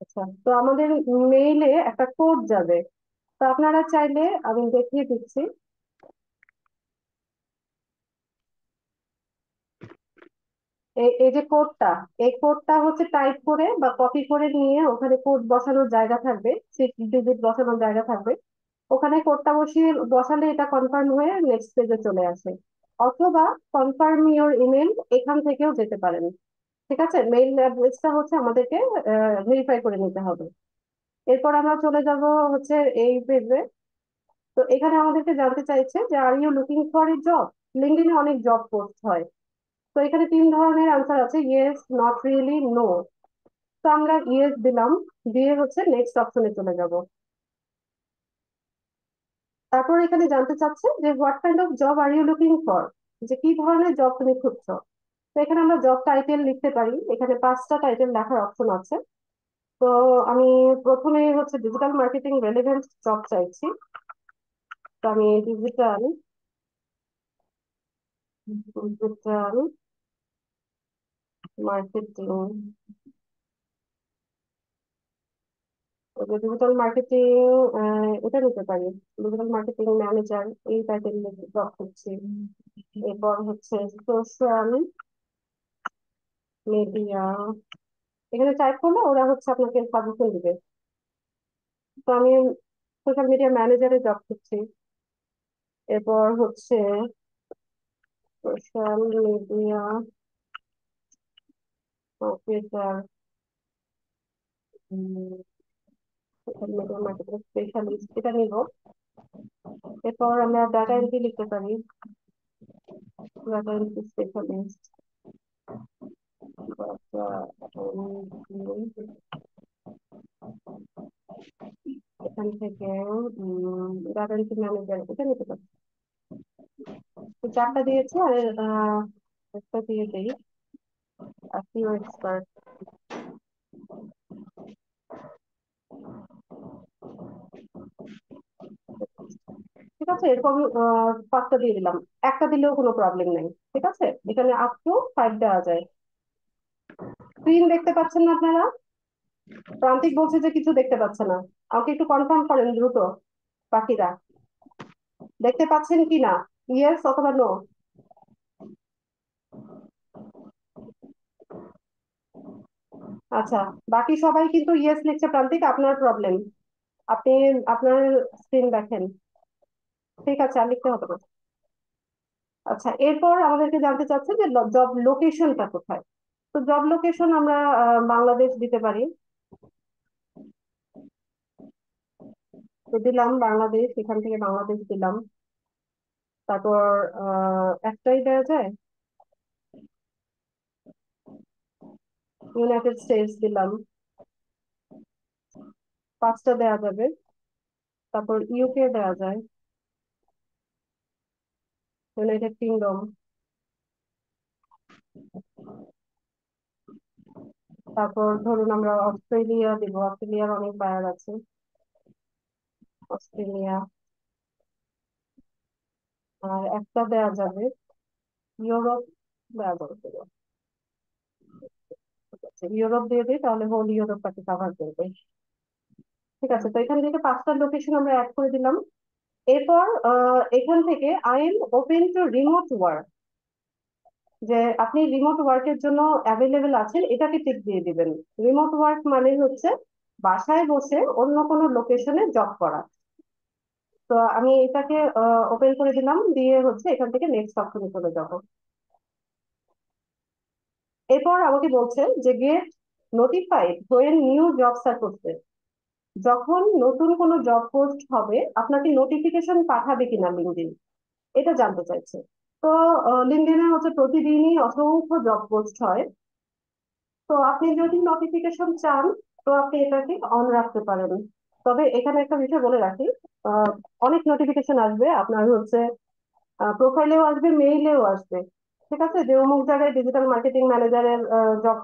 আচ্ছা, তো আমাদের মেইলে একটা কোড যাবে, তো আপনারা চাইলে আমি দেখিয়ে দিচ্ছি। এই যে কোডটা, এই কোডটা হচ্ছে টাইপ করে বা কপি করে নিয়ে ওখানে কোড বসানোর জায়গা থাকবে, 6 ডিজিট বসানোর জায়গা থাকবে। ওখানে কোডটা বসিয়ে বসালে এটা কনফার্ম হয়ে নেক্সট পেজে চলে আসে। অথবা কনফার্ম ইওর ইমেল এখান থেকেও যেতে পারেন। ঠিক আছে, মেইল অ্যাড্রেসটা হচ্ছে আমাদেরকে ভেরিফাই করে নিতে হবে। এরপর আমরা চলে যাব হচ্ছে এই পেজে। তো এখানে আমাদেরকে জানতে চাইছে যে are you looking for a job. লিঙ্কডইনে অনেক জব পোস্ট হয়, তো এখানে 3 ধরনের আনসার আছে, ইয়েস, নট রিয়েলি, নো। তো আমরা ইয়েস দিলাম, দিয়ে হচ্ছে নেক্সট অপশনে চলে যাব। তারপর এখানে জানতে চাচ্ছে যে what kind of job are you looking for, যে কি ধরনের জব তুমি খুঁজছো। তো এখানে আমরা জব টাইটেল লিখতে পারি, এখানে 5টা টাইটেল লেখার অপশন আছে। তো আমি প্রথমে হচ্ছে ডিজিটাল মার্কেটিং রেলেভেন্ট জব চাইছি। তো আমি digital digital marketing digital marketing এটা নিতে পারি। ডিজিটাল মার্কেটিং ম্যানেজার এই টাইপের জব করছি। এরপর হচ্ছে সোশ্যাল মিডিয়া, এখানে টাইপ করলে ওরা হচ্ছে আপনাকে সাজেশন দিবে। তো আমি সোশ্যাল মিডিয়া ম্যানেজারে জব করছি। এরপর হচ্ছে social media marketer, social media marketing specialist এটা নিব। এরপর আমরা ডাটা এন্ট্রি লিখতে পারি, ডাটা এন্ট্রি স্পেশালিস্ট, এখান থেকে ডাটা এন্ট্রি ম্যানেজার এটা নিতে পারি। তো 4টা দিয়েছে, আর একটা দিয়ে দেই SEO এক্সপার্ট। ঠিক আছে, এরকম 5টা দিয়ে দিলাম। একটা দিলেও কোনো প্রবলেম নেই। ঠিক আছে, এখানে আপ টু 5 দেওয়া যায়। স্ক্রিন দেখতে পাচ্ছেন না আপনারা? প্রান্তিক বলছে যে কিছু দেখতে পাচ্ছে না। আমাকে একটু কনফার্ম করেন দ্রুত, বাকিরা দেখতে পাচ্ছেন কি না? ইয়েস অথবা নো। আচ্ছা, বাকি সবাই কিন্তু ইয়েস লিখছে। প্রান্তিক, আপনার প্রবলেম, আপনি আপনার স্ক্রিন দেখেন। ঠিক আছে, আর লিখতে হবে না। আচ্ছা, এরপর আমাদেরকে জানতে চাচ্ছে যে জব লোকেশনটা কোথায়। তো জব লোকেশন আমরা বাংলাদেশ দিতে পারি। তো দিলাম বাংলাদেশ, এখান থেকে বাংলাদেশ দিলাম। তারপর একটাই দেওয়া যায়, ইউনাইটেড স্টেটস দিলাম। 5টা দেওয়া যাবে। তারপর ইউকে দেওয়া যায়, ইউনাইটেড কিংডম। তারপর ধরুন আমরা অস্ট্রেলিয়া দিব, অস্ট্রেলিয়ার অনেক বায়ার আছে, অস্ট্রেলিয়া। আর একটা দেওয়া যাবে ইউরোপ, দেওয়া যাবে তো। ঠিক আছে, ইউরোপ দিয়ে দিই, তাহলে হোল ইউরোপটাকে কভার করবে। ঠিক আছে, তো এখান থেকে 5টা লোকেশন আমরা অ্যাড করে দিলাম। এরপর এখান থেকে I am open to remote work, যে আপনি রিমোট ওয়ার্কের জন্য অ্যাভেলেবেল আছেন, এটাকে টিক দিয়ে দিবেন। রিমোট ওয়ার্ক মানে হচ্ছে বাসায় বসে অন্য কোনো লোকেশনে জব করা। তো আমি এটাকে ওপেন করে দিলাম, দিয়ে হচ্ছে এখান থেকে নেক্সট অপশনে চলে যাব। এরপর আমাকে বলছে যে get notified when new jobs are posted, যখন নতুন কোনো জব পোস্ট হবে আপনাকে নোটিফিকেশন পাঠাবে কিনা লিঙ্কডিন, এটা জানতে চাইছে। তো লিঙ্কডিনে হচ্ছে প্রতিদিনই অসংখ্য জব পোস্ট হয়। তো আপনি যদি নোটিফিকেশন চান, তো আপনি এটাকে অন রাখতে পারেন। তবে এখানে একটা বিষয় বলে রাখি, অনেক নোটিফিকেশন আসবে, আপনার হচ্ছে প্রোফাইলেও আসবে, মেইলেও আসবে। ঠিক আছে, যে অমুক জায়গায় ডিজিটাল মার্কেটিং ম্যানেজারের জব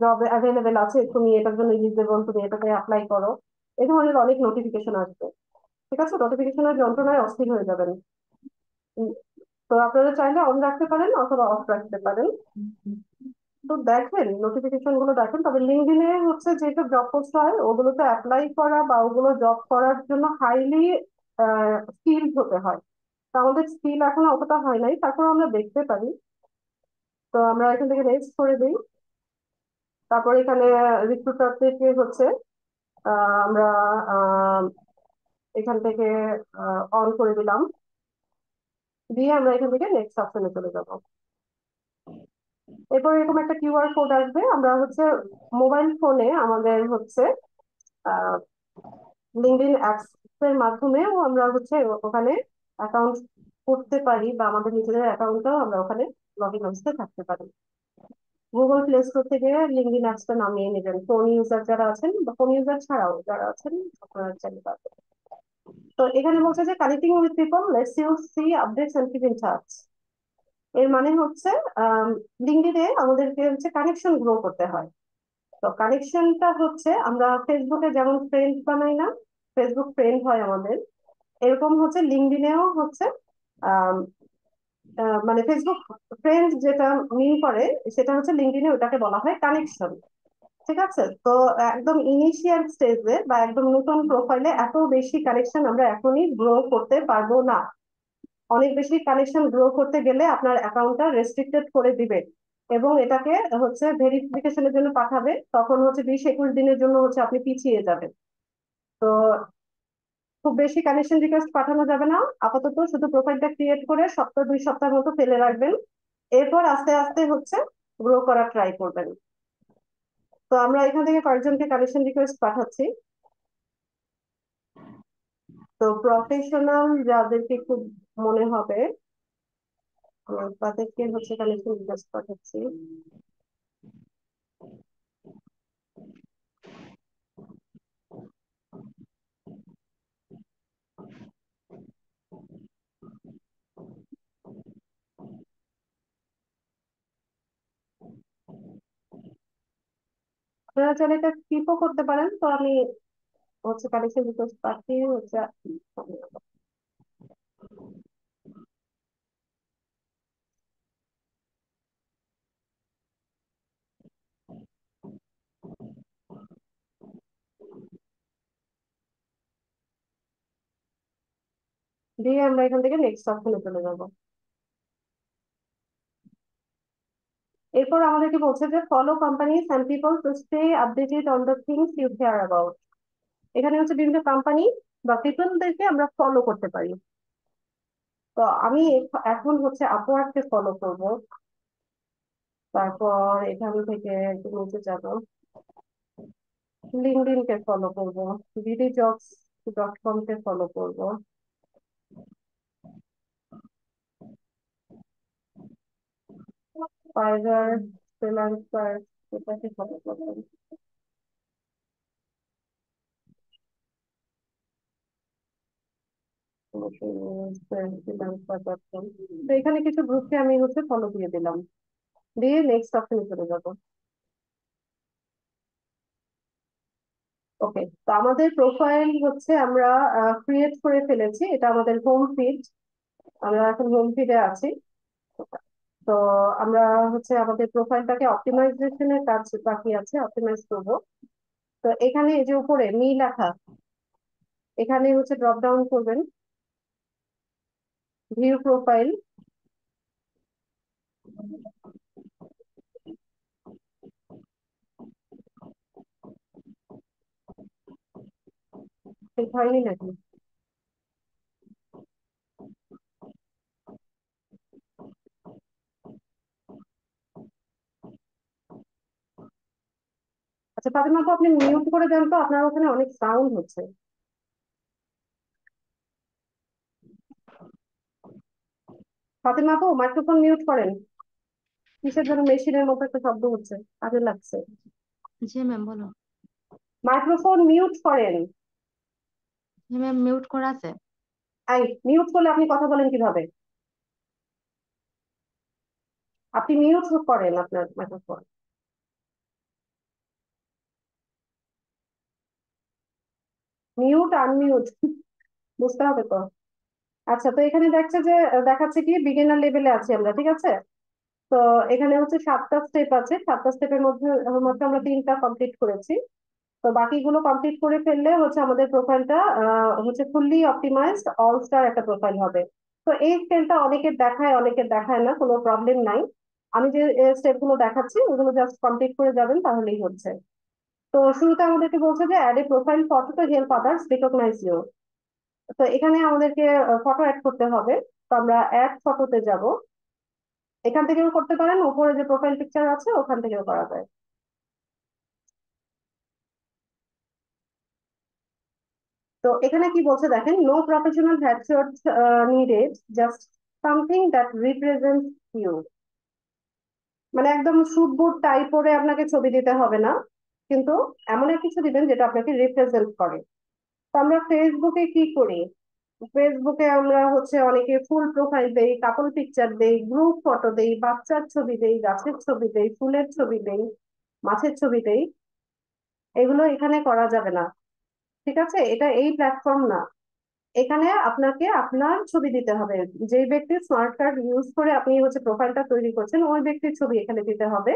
জব অ্যাভেলেবেল আছে, তুমি এটার জন্য এলিজিবল, তুমি এটাতে অ্যাপ্লাই করো। এই ধরনের অনেক নোটিফিকেশন আসবে। ঠিক আছে, নোটিফিকেশনের যন্ত্রণায় অস্থির হয়ে যাবেন। উম, তো আপনারা চাইলে অন রাখতে পারেন অথবা অফ রাখতে পারেন। তো দেখেন, নোটিফিকেশন গুলো দেখেন। তবে লিঙ্কডইনে হচ্ছে যেসব জব পোস্ট হয় ওগুলোতে অ্যাপ্লাই করা বা ওগুলো জব করার জন্য হাইলি স্কিলড হতে হয়। তো আমাদের স্কিল এখনো অতটা হয় নাই, তারপর আমরা দেখতে পারি। তো আমরা এখান থেকে নেক্সট করে দিই। তারপর এখানে রিক্রুটার থেকে হচ্ছে আমরা আহ, এখান থেকে অন করে দিলাম, দিয়ে আমরা এখান থেকে নেক্সট অপশনে চলে যাব। এরপর এরকম একটা কিউআর কোড আসবে, আমরা হচ্ছে মোবাইল ফোনে আমাদের হচ্ছে লিঙ্কডইন অ্যাপস এর মাধ্যমেও আমরা হচ্ছে ওখানে অ্যাকাউন্ট করতে পারি, বা আমাদের নিজেদের অ্যাকাউন্টটাও আমরা ওখানে লগ ইন অবস্থায় থাকতে পারি। গুগল প্লে স্টোর থেকে লিঙ্কডইন অ্যাপসটা নামিয়ে নেবেন, ফোন ইউজার যারা আছেন বা ফোন ইউজার ছাড়াও যারা আছেন আপনারা চাইতে পারবেন। তো এখানে বলছে যে connecting with people, lets you see updates and keep in touch. এর মানে হচ্ছে লিঙ্কডইনে আমাদেরকে হচ্ছে কানেকশন গ্রো করতে হয়। তো কানেকশনটা হচ্ছে আমরা ফেসবুকে যেমন ফ্রেন্ড বানাই না, ফেসবুক ফ্রেন্ড হয় আমাদের, এরকম হচ্ছে লিঙ্কডইনেও হচ্ছে আহ মানে ফেসবুক ফ্রেন্ড যেটা মিন করে সেটা হচ্ছে লিঙ্কডইনে ওটাকে বলা হয় কানেকশন। ঠিক আছে, তো একদম ইনিশিয়াল স্টেজে বা একদম নতুন প্রোফাইলে এত বেশি কানেকশন আমরা এখনই গ্রো করতে পারবো না। অনেক বেশি কানেকশন গ্রো করতে গেলে আপনার অ্যাকাউন্টটা রেস্ট্রিক্টেড করে দিবে এবং এটাকে হচ্ছে ভেরিফিকেশনের জন্য পাঠাবে, তখন হচ্ছে 20-21 দিনের জন্য হচ্ছে আপনি পিছিয়ে যাবেন। তো খুব বেশি কানেকশন রিকোয়েস্ট পাঠানো যাবে না, আপাতত শুধু প্রোফাইলটা ক্রিয়েট করে 1-2 সপ্তাহ মতো ফেলে রাখবেন, এরপর আস্তে আস্তে হচ্ছে গ্রো করার ট্রাই করবেন। তো আমরা এখান থেকে কয়েকজনকে কানেকশন রিকোয়েস্ট পাঠাচ্ছি। তো প্রফেশনাল যাদেরকে খুব মনে হবে তাদেরকে হচ্ছে কানেকশন রিকোয়েস্ট পাঠাচ্ছি। আপনারা চাইলে এটা স্কিপও করতে পারেন, তো আমি হচ্ছে কানেকশন রিকোয়েস্ট পাঠিয়ে হচ্ছে দিয়ে আমরা এখান থেকে নেক্সট অপশনে চলে যাবো। এরপর আমাদেরকে বলছে যে follow companies and people to stay updated on the things you care about. এখানে হচ্ছে বিভিন্ন কোম্পানি বা পিপলদেরকে আমরা ফলো করতে পারি। তো আমি এখন হচ্ছে আপওয়ার্ককে ফলো করব, তারপর এখান থেকে একটু নিচে যাব, লিঙ্কডইন কে ফলো করব, BDjobs.com কে ফলো করব, ফাইবার, ফ্রিল্যান্সার এটাকে ফলো করব। freelancer.com। তো এখানে কিছু গ্রুপকে আমি হচ্ছে ফলো দিয়ে দিলাম, দিয়ে নেক্সট অপশনে চলে যাব। ওকে, তো আমাদের প্রোফাইল হচ্ছে আমরা ক্রিয়েট করে ফেলেছি, এটা আমাদের হোম ফিড। আমরা এখন হোম ফিডে আছি। তো আমরা হচ্ছে আমাদের প্রোফাইলটাকে অপটিমাইজেশনের কাজ বাকি আছে, অপটিমাইজ করব। তো এখানে এই যে উপরে মি লেখা, এখানে হচ্ছে ড্রপ ডাউন করবেন, ভিউ প্রোফাইল, ঠিক হয়নি নাকি? আচ্ছা ফাতেমা আপু, আপনি মিউট করে দেন তো, আপনার ওখানে অনেক সাউন্ড হচ্ছে। ফাতেমা আপু মাইক্রোফোন মিউট করেন, কিসের যেন মেশিনের মতো একটা শব্দ হচ্ছে, কাজে লাগছে। জি ম্যাম বলো। মাইক্রোফোন মিউট করেন। জি ম্যাম মিউট করা আছে। আই মিউট করলে আপনি কথা বলেন কিভাবে? আপনি মিউট করেন আপনার মাইক্রোফোন। মিউট আনমিউট বুঝতে হবে তো। আচ্ছা, তো এখানে দেখছে যে দেখাচ্ছে কি বিগিনার লেভেলে আছি আমরা, ঠিক আছে। তো এখানে হচ্ছে 7টা স্টেপ আছে, 7টা স্টেপের মধ্যে মাত্র আমরা 3টা কমপ্লিট করেছি। তো বাকিগুলো কমপ্লিট করে ফেললে হচ্ছে আমাদের প্রোফাইলটা হচ্ছে ফুললি অপটিমাইজড অল স্টার একটা প্রোফাইল হবে। তো এই স্কেলটা অনেকের দেখায় অনেকের দেখায় না, কোনো প্রবলেম নাই। আমি যে স্টেপ গুলো দেখাচ্ছি ওগুলো জাস্ট কমপ্লিট করে যাবেন তাহলেই হচ্ছে। তো শুরুতে আমাদেরকে বলছে যে add a profile photo to help others recognise you. তো এখানে আমাদেরকে ফটো অ্যাড করতে হবে। তো আমরা অ্যাড ফটোতে যাব, এখান থেকেও করতে পারেন, উপরে যে প্রোফাইল পিকচার আছে ওখান থেকেও করা যায়। তো এখানে কি বলছে দেখেন, no professional headshot needed, just something that represents you. মানে একদম স্যুট বুট টাই পরে আপনাকে ছবি দিতে হবে না, কিন্তু এমন এক কিছু দিবেন যেটা আপনাকে রিপ্রেজেন্ট করে। তো আমরা ফেসবুকে কি করি, ফেসবুকে আমরা হচ্ছে অনেকে ফুল প্রোফাইল দেই, কাপল পিকচার দেই, গ্রুপ ফটো দেই, বাচ্চার ছবি দেই, গাছের ছবি দেই, ফুলের ছবি দেই, মাছের ছবি দেই। এগুলো এখানে করা যাবে না, ঠিক আছে, এটা এই প্ল্যাটফর্ম না। এখানে আপনাকে আপনার ছবি দিতে হবে। যে ব্যক্তির স্মার্ট কার্ড ইউজ করে আপনি হচ্ছে প্রোফাইলটা তৈরি করছেন, ওই ব্যক্তির ছবি এখানে দিতে হবে।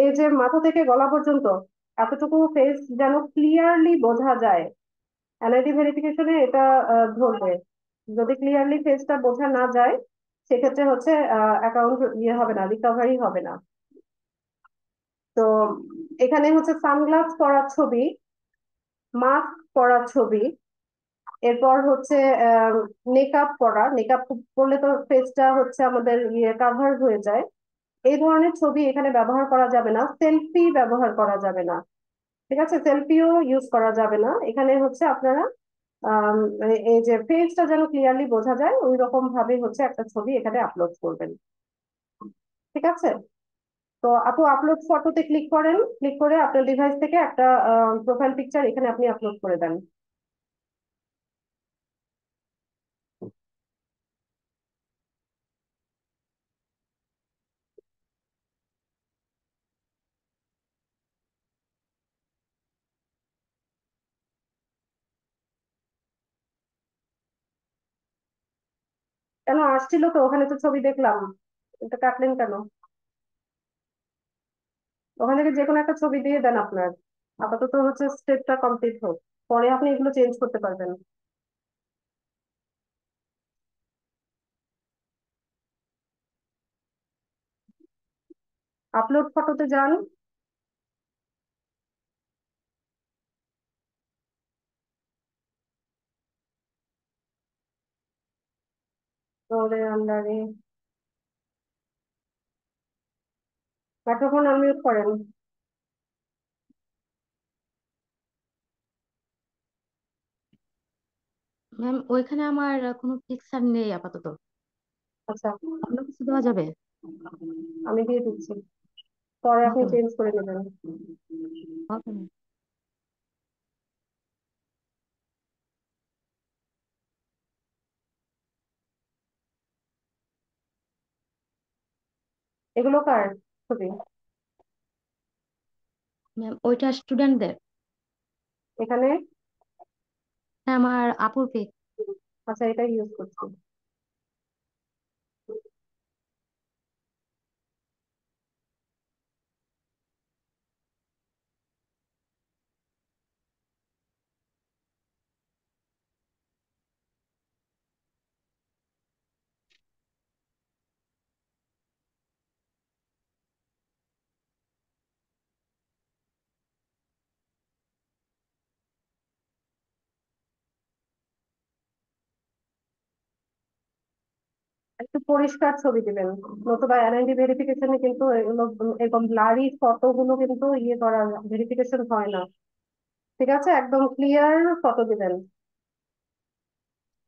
এই যে মাথা থেকে গলা পর্যন্ত এতটুকু ফেস যেন ক্লিয়ারলি বোঝা যায়। এনআইডি ভেরিফিকেশনে এটা ধরবে। যদি ক্লিয়ারলি ফেসটা বোঝা না যায়, সেক্ষেত্রে হচ্ছে অ্যাকাউন্ট হবে না, রিকভারি হবে না। তো এখানে হচ্ছে সানগ্লাস পরা ছবি, মাস্ক পরা ছবি, এরপর হচ্ছে মেকআপ করা, মেকআপ করলে তো ফেসটা হচ্ছে আমাদের কাভার হয়ে যায়। এই ধরনের ছবি এখানে ব্যবহার করা যাবে না। সেলফি ব্যবহার করা যাবে না, ঠিক আছে? সেলফিও ইউজ করা যাবে না। এখানে হচ্ছে আপনারা আম, এই যে ফেসটা যেন ক্লিয়ারলি বোঝা যায় ওই রকম ভাবে হচ্ছে একটা ছবি এখানে আপলোড করবেন, ঠিক আছে? তো আপু আপলোড ফটোতে ক্লিক করেন, ক্লিক করে আপনার ডিভাইস থেকে একটা প্রোফাইল পিকচার এখানে আপনি আপলোড করে দেন। কেন আসছিল তো, ওখানে তো ছবি দেখলাম, এটা কাটলেন কেন? ওখান থেকে যে কোনো একটা ছবি দিয়ে দেন আপনার। আপাতত হচ্ছে স্টেপটা কমপ্লিট হোক, পরে আপনি এগুলো চেঞ্জ করতে পারবেন। আপলোড ফটোতে যান। পরে আন্ডারে মাইক্রোফোন আনমিউট করেন। ম্যাম ওইখানে আমার কোনো পিকচার নেই আপাতত। আচ্ছা, অন্য কিছু দেওয়া যাবে? আমি দিয়ে দিচ্ছি, পরে আপনি ওকে ম্যাম। চেঞ্জ করে নেবেন। Okay ma'am. এগুলো কার ছবি? ম্যাম ওইটা স্টুডেন্টদের। এখানে? হ্যাঁ আমার আপুর পিক। আচ্ছা, এটা ইউজ করছি। একটু পরিষ্কার ছবি দিবেন, নতুবা এনআইডি ভেরিফিকেশনে কিন্তু এগুলো এরকম ব্লারি ফটো গুলো কিন্তু করা ভেরিফিকেশন হয় না, ঠিক আছে? একদম ক্লিয়ার ফটো দিবেন।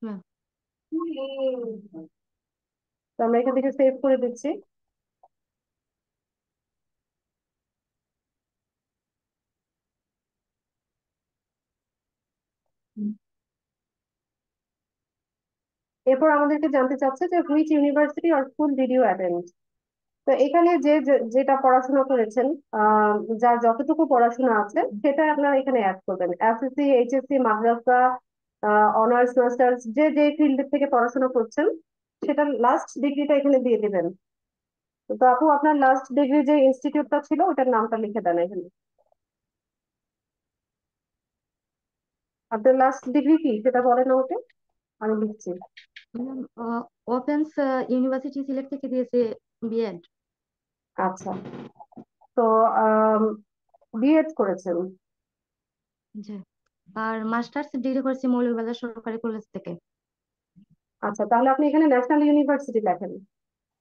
ম্যাম তো আমরা এখান থেকে সেভ করে দিচ্ছি। এরপর আমাদেরকে জানতে চাচ্ছে যে which university or school did you attend. তো এখানে যেটা পড়াশোনা করেছেন, যার যতটুকু পড়াশোনা আছে সেটা আপনারা এখানে অ্যাড করবেন। এসএসসি, এইচএসসি, মাদ্রাসা, অনার্স, মাস্টার্স, যে যে ফিল্ড থেকে পড়াশোনা করছেন সেটা লাস্ট ডিগ্রিটা এখানে দিয়ে দিবেন। তো আপু আপনার লাস্ট ডিগ্রি যে ইনস্টিটিউটটা ছিল ওটার নামটা লিখে দেন এখানে। আপনার লাস্ট ডিগ্রি কি সেটা বলেন আমাকে, আমি লিখছি। ম্যাম ওপেন্স ইউনিভার্সিটি সিলেক্ট থেকে দিয়েছে বিএড। আচ্ছা, তো বিএড করেছেন? জি। আর মাস্টার্স ডিগ্রি করেছি মৌলভীবাজার সরকারি কলেজ থেকে। আচ্ছা, তাহলে আপনি এখানে ন্যাশনাল ইউনিভার্সিটি লেখেন।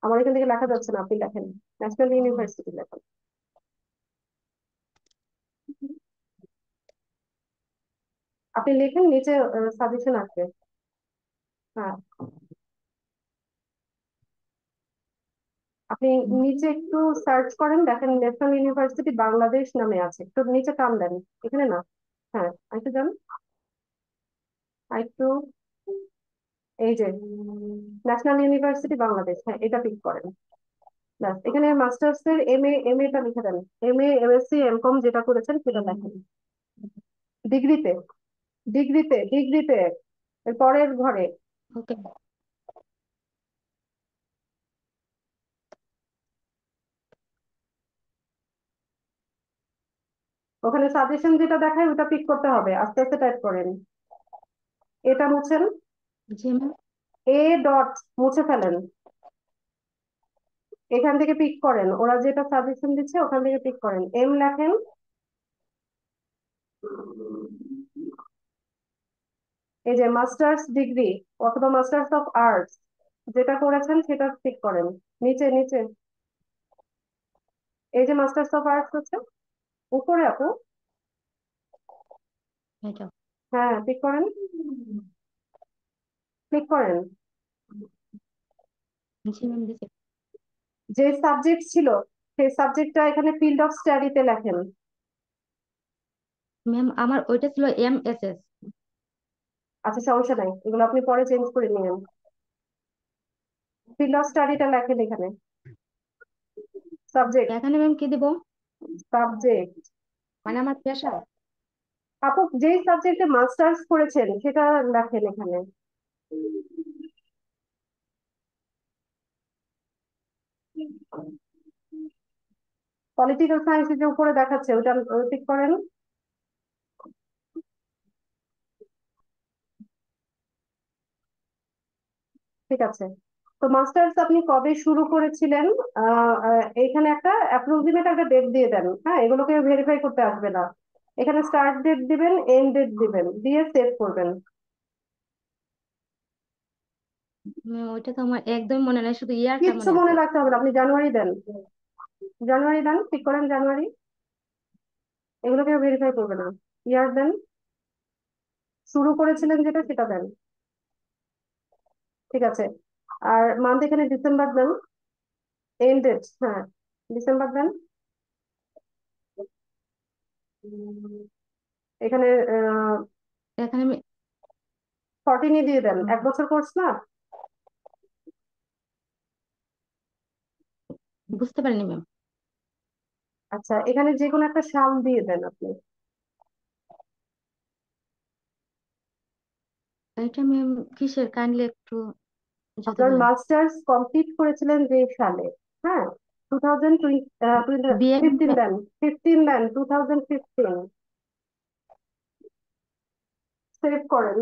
আমার এখান থেকে লেখা যাচ্ছে না, আপনি লেখেন ন্যাশনাল ইউনিভার্সিটি লেখেন। আপনি লেখেন, নিচে সাজেশন আসবে। হ্যাঁ, আপনি নিচে একটু সার্চ করেন, দেখেন ন্যাশনাল ইউনিভার্সিটি বাংলাদেশ নামে আছে, একটু নিচে টান দেন। এখানে না, হ্যাঁ আরেকটু যান, আরেকটু, এই যে ন্যাশনাল ইউনিভার্সিটি বাংলাদেশ, হ্যাঁ এটা পিক করেন। ব্যাস, এখানে মাস্টার্স এর এম এ টা লিখে দেন। এমএ, এমএসসি, এমকম যেটা করেছেন সেটা লেখেন ডিগ্রিতে। ডিগ্রিতে ডিগ্রিতে এর পরের ঘরে। ওকে। ওখানে সাজেশন যেটা দেখায় ওটা পিক করতে হবে, আস্তে আস্তে টাইপ করেন। এটা মুছেন, জি ম্যাম। এ ডট মুছে ফেলেন, এখান থেকে পিক করেন, ওরা যেটা সাজেশন দিচ্ছে ওখান থেকে পিক করেন। এম লেখেন, এই যে মাস্টার্স ডিগ্রি অথবা মাস্টার্স অফ আর্টস যেটা করেছেন সেটা পিক করেন। নিচে নিচে এই যে মাস্টার্স অফ আর্টস হচ্ছে উপরে আপু, এটা। হ্যাঁ পিক করেন, ক্লিক করেন। জি ম্যাম দিছি। যে সাবজেক্ট ছিল সেই সাবজেক্টটা এখানে ফিল্ড অফ স্টাডিতে লেখেন। ম্যাম আমার ওইটা ছিল MSS। আচ্ছা সমস্যা নাই, এগুলো আপনি পরে চেঞ্জ করে নিয়েন। ফিল্ড অফ স্টাডিটা লেখেন এখানে, সাবজেক্ট এখানে ম্যাম কি দিব? সাবজেক্ট। মানে আমার পেশা। আপু যেই সাবজেক্টে মাস্টার্স করেছেন সেটা লেখেন এখানে। পলিটিক্যাল সায়েন্স যে উপরে দেখাচ্ছে ওটা টিক করেন। ঠিক আছে, তো মাস্টার্স আপনি কবে শুরু করেছিলেন? এখানে একটা অ্যাপ্রক্সিমেট একটা ডেট দিয়ে দেন, হ্যাঁ এগুলোকে ভেরিফাই করতে আসবে না। এখানে স্টার্ট ডেট দিবেন, এন্ড ডেট দিবেন, দিয়ে সেভ করবেন। ম্যাম ওইটা তো আমার একদম মনে নাই, শুধু ইয়ারটা কিচ্ছু মনে মনে আছে। রাখতে হবে না, আপনি জানুয়ারি দেন, জানুয়ারি দেন, ঠিক করেন জানুয়ারি, এগুলোকে ভেরিফাই করবে না। ইয়ার দেন, শুরু করেছিলেন যেটা সেটা দেন। ঠিক আছে, আর মান্থ এখানে ডিসেম্বর দেন, এন্ড ডেট হ্যাঁ ডিসেম্বর দেন। এখানে এখানে আমি 14ই দিয়ে দেন, 1 বছর কোর্স না। বুঝতে পারিনি ম্যাম। আচ্ছা এখানে যে কোনো একটা সাল দিয়ে দেন আপনি। এটা ম্যাম কিসের, কাইন্ডলি একটু যদি আপনার বলেন। মাস্টার্স কমপ্লিট করেছিলেন যে সালে, হ্যাঁ 2020 বিয়ে। 15 দেন, 15 দেন, 2015 সেভ করেন।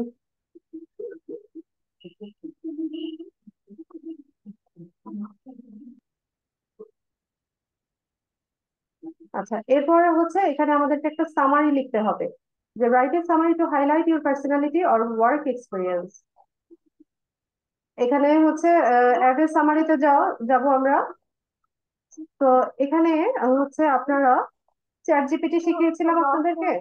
আচ্ছা এরপরে হচ্ছে এখানে আমাদেরকে একটা সামারি লিখতে হবে, যে write a summary to highlight your personality or work experience. এখানে হচ্ছে অ্যাড এ সামারিতে যাব আমরা। তো এখানে হচ্ছে আপনারা চ্যাট জিপিটি শিখিয়েছিলাম আপনাদেরকে।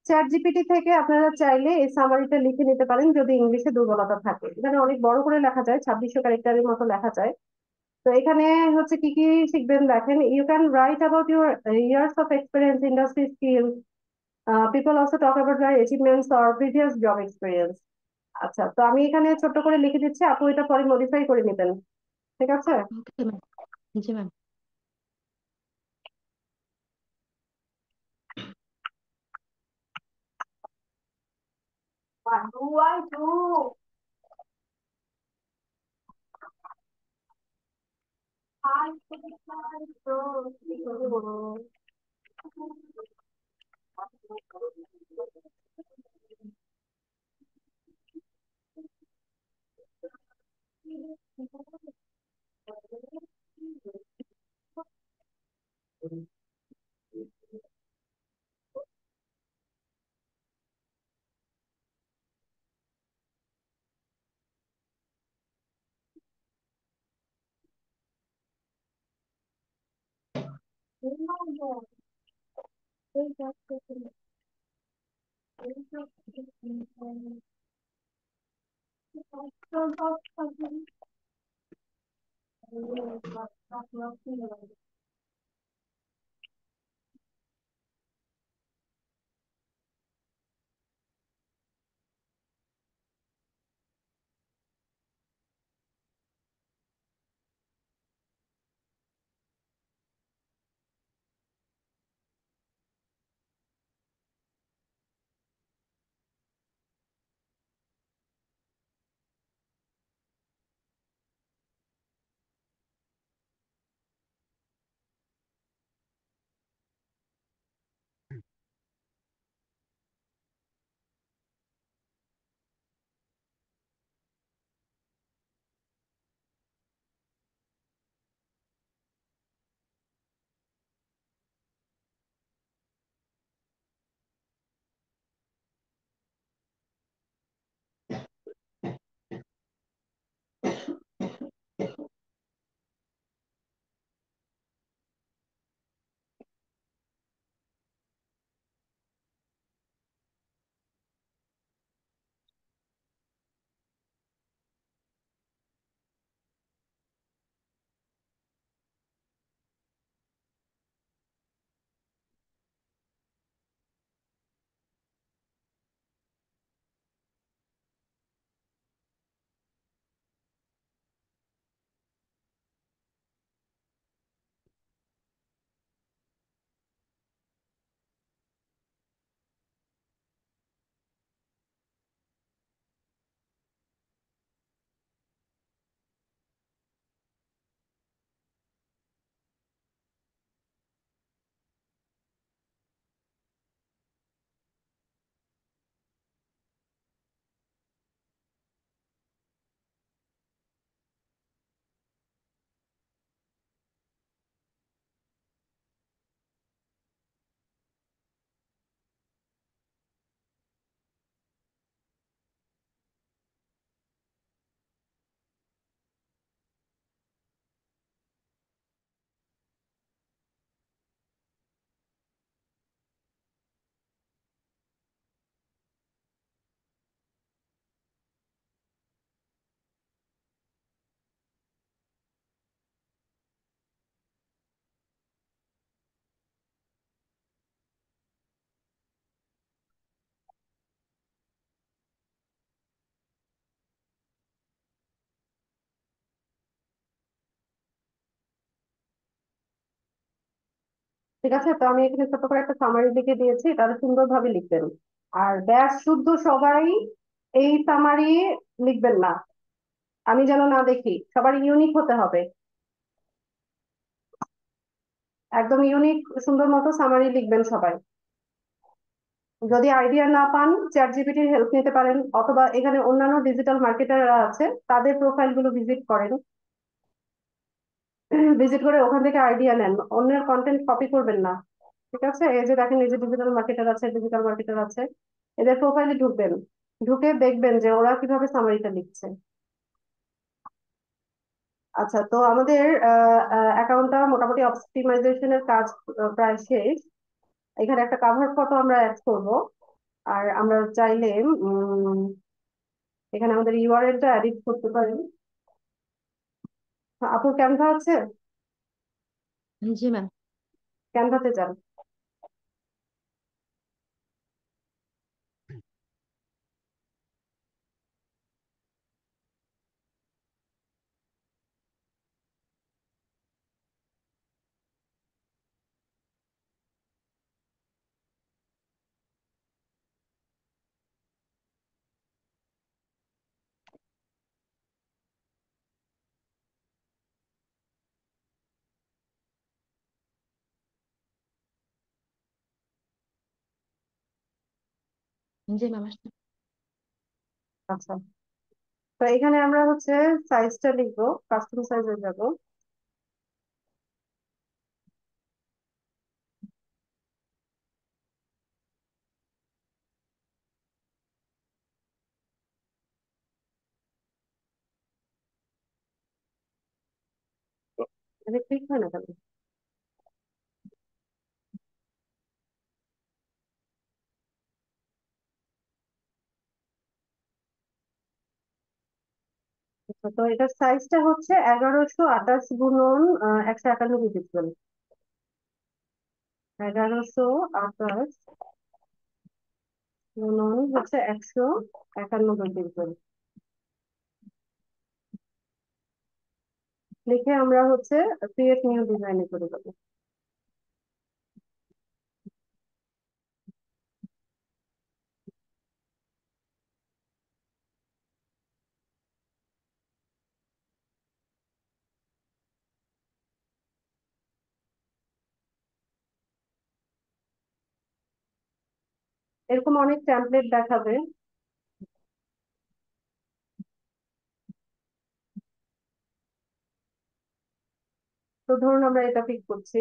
চ্যাট জিপিটি থেকে আপনারা চাইলে এই সামারিটা লিখে নিতে পারেন যদি ইংলিশে দুর্বলতা থাকে। এখানে অনেক বড় করে লেখা যায়, 2600 ক্যারেক্টারের মতো লেখা যায়। তো এখানে হচ্ছে কি কি শিখবেন দেখেন, you can write about your years of experience, industry skill, people also talk about their achievements or previous job experience. আচ্ছা তো আমি এখানে ছোট্ট করে লিখে দিচ্ছি, আপু এটা পরে মডিফাই করে নেবেন, ঠিক আছে? Okay ma'am. G ma'am. What do I do? I think I do. ঠিক আছে, তো আমি এখানে ছোট করে একটা সামারি লিখে দিয়েছি, তাহলে সুন্দরভাবে লিখবেন। আর ব্যাস শুদ্ধ সবাই এই সামারি লিখবেন না, আমি যেন না দেখি, সবার ইউনিক হতে হবে, একদম ইউনিক সুন্দর মতো সামারি লিখবেন সবাই। যদি আইডিয়া না পান, চ্যাট জিপিটির হেল্প নিতে পারেন, অথবা এখানে অন্যান্য ডিজিটাল মার্কেটাররা আছে, তাদের প্রোফাইল গুলো ভিজিট করেন, ভিজিট করে ওখান থেকে আইডিয়া নেন, অন্যের কন্টেন্ট কপি করবেন না। ঠিক আছে, এই যে দেখেন, এই যে ডিজিটাল মার্কেটার আছে, এদের প্রোফাইলে ঢুকবেন, ঢুকে দেখবেন যে ওরা কিভাবে সামারিটা লিখছে। আচ্ছা, তো আমাদের অ্যাকাউন্টটা মোটামুটি অপটিমাইজেশনের কাজ প্রায় শেষ। এখানে একটা কাভার ফটো আমরা অ্যাড করব। আর আমরা চাইলে এখানে আমাদের ইউআরএলটা এডিট করতে পারি। আপুর ক্যানভা আছে? জি ম্যাম। ক্যানভাতে যান। জি ম্যাম আসছে। আচ্ছা, তো এখানে আমরা হচ্ছে সাইজটা লিখবো, কাস্টম সাইজে যাব। এটা ক্লিক হয় না কেন? আচ্ছা, তো এটার সাইজটা হচ্ছে 1128 গুণন 191 পিক্সেল। 1128 গুণন 191 পিক্সেল লিখে আমরা হচ্ছে ক্রিয়েট নিউ ডিজাইনে করে দেবো। এরকম অনেক টেমপ্লেট দেখাবে। তো ধরুন আমরা এটা পিক করছি।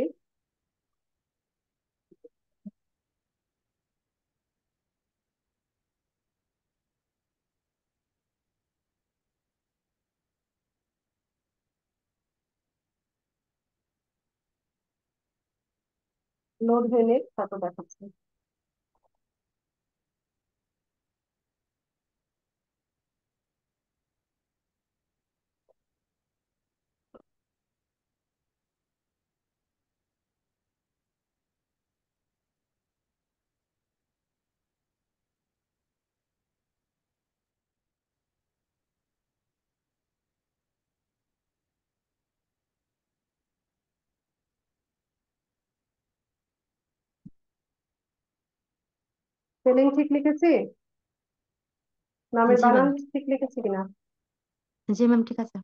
লোড হয়ে ফটো দেখাচ্ছে। স্পেলিং ঠিক লিখেছি? নামের জি ম্যাম। বানান ঠিক লিখেছি কিনা? জি ম্যাম ঠিক আছে।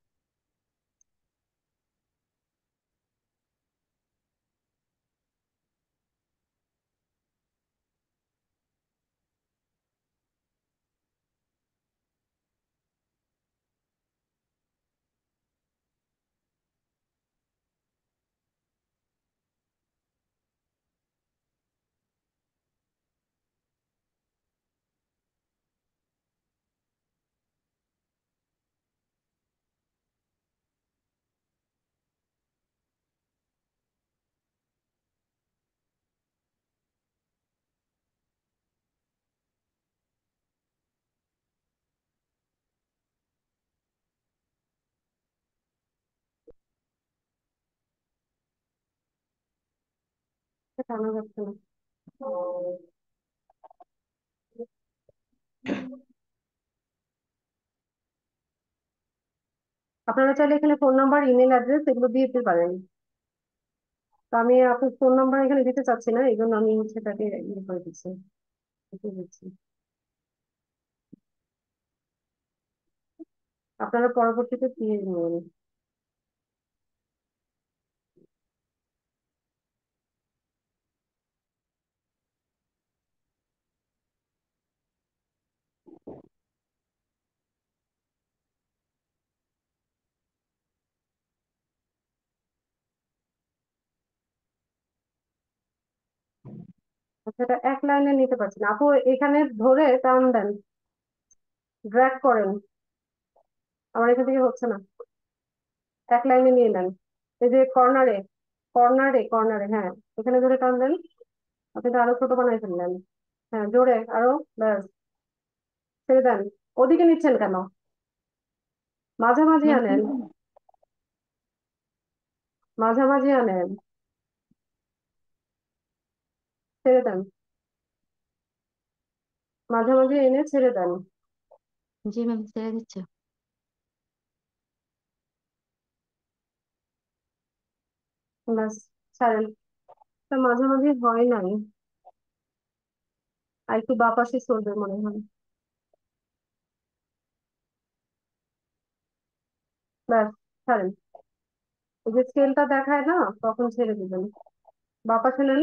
টানা যাচ্ছে না। আপনারা চাইলে এখানে ফোন নাম্বার, ইমেল অ্যাড্রেস এগুলো দিয়ে দিতে পারেন। তো আমি আপনার ফোন নাম্বার এখানে দিতে চাচ্ছি না, এই জন্য আমি সেটাকে ইয়ে করে দিচ্ছি, লিখে দিচ্ছি। আপনারা পরবর্তীতে দিয়ে নিন। আচ্ছা, এটা এক লাইনে নিতে পারছি না আপু, এখানে ধরে টান দেন, ড্র্যাগ করেন, আমার এখান থেকে হচ্ছে না। এক লাইনে নিয়ে নেন, এই যে কর্নারে, কর্নারে, হ্যাঁ, এখানে ধরে টান দেন। আপনি তো আরো ছোট বানাই ফেললেন। হ্যাঁ, জোরে আরো, ব্যাস, ছেড়ে দেন। ওদিকে নিচ্ছেন কেন? মাঝামাঝি ম্যাম আনেন, মাঝামাঝি আনেন, ছেড়ে দেন, মাঝামাঝি এনে ছেড়ে দেন। জি ম্যাম, ছেড়ে দিচ্ছে। ব্যাস, ছাড়েন। তা মাঝামাঝি হয় নাই, আর একটু বাঁ পাশে চলবে মনে হয়। ব্যাস, ছাড়েন। এই যে স্কেলটা দেখায় না, তখন ছেড়ে দিবেন। বাঁ পাশে নেন,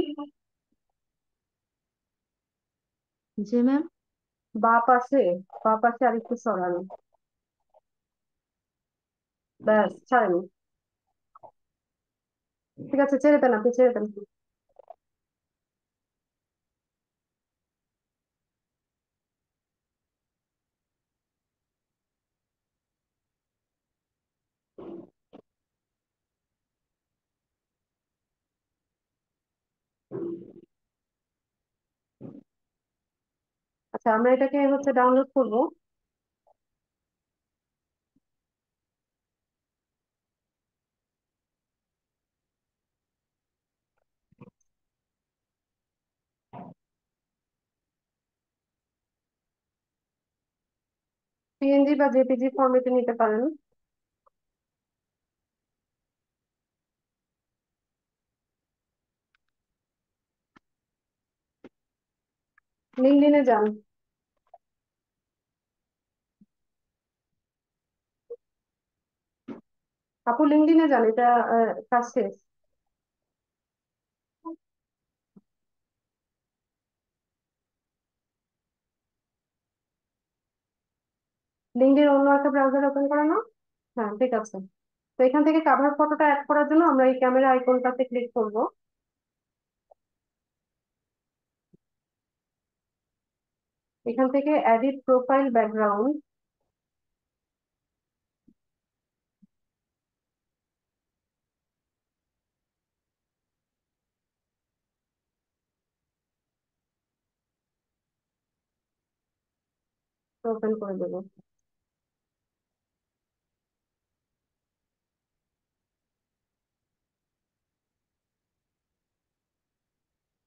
জি ম্যাম। বাঁ পাশে, বাঁ পাশে আরেকটু সরান। ব্যাস, ছাড়েন। ঠিক আছে, ছেড়ে দেন, আপনি ছেড়ে দেন। আচ্ছা, আমরা এটাকে হচ্ছে ডাউনলোড করবো। পিএনজি বা জেপিজি ফরম্যাটে নিতে পারেন। লিঙ্কডইনে যান, আপু লিঙ্কডইনে যান, এটা কাজ শেষ। লিঙ্কডইন অন্য একটা ব্রাউজার ওপেন করে না? হ্যাঁ, ঠিক আছে। তো এখান থেকে কাভার ফটোটা অ্যাড করার জন্য আমরা এই ক্যামেরা আইকনটাতে ক্লিক করব। এখান থেকে এডিট প্রোফাইল ব্যাকগ্রাউন্ড, ওপেন করে দেবো।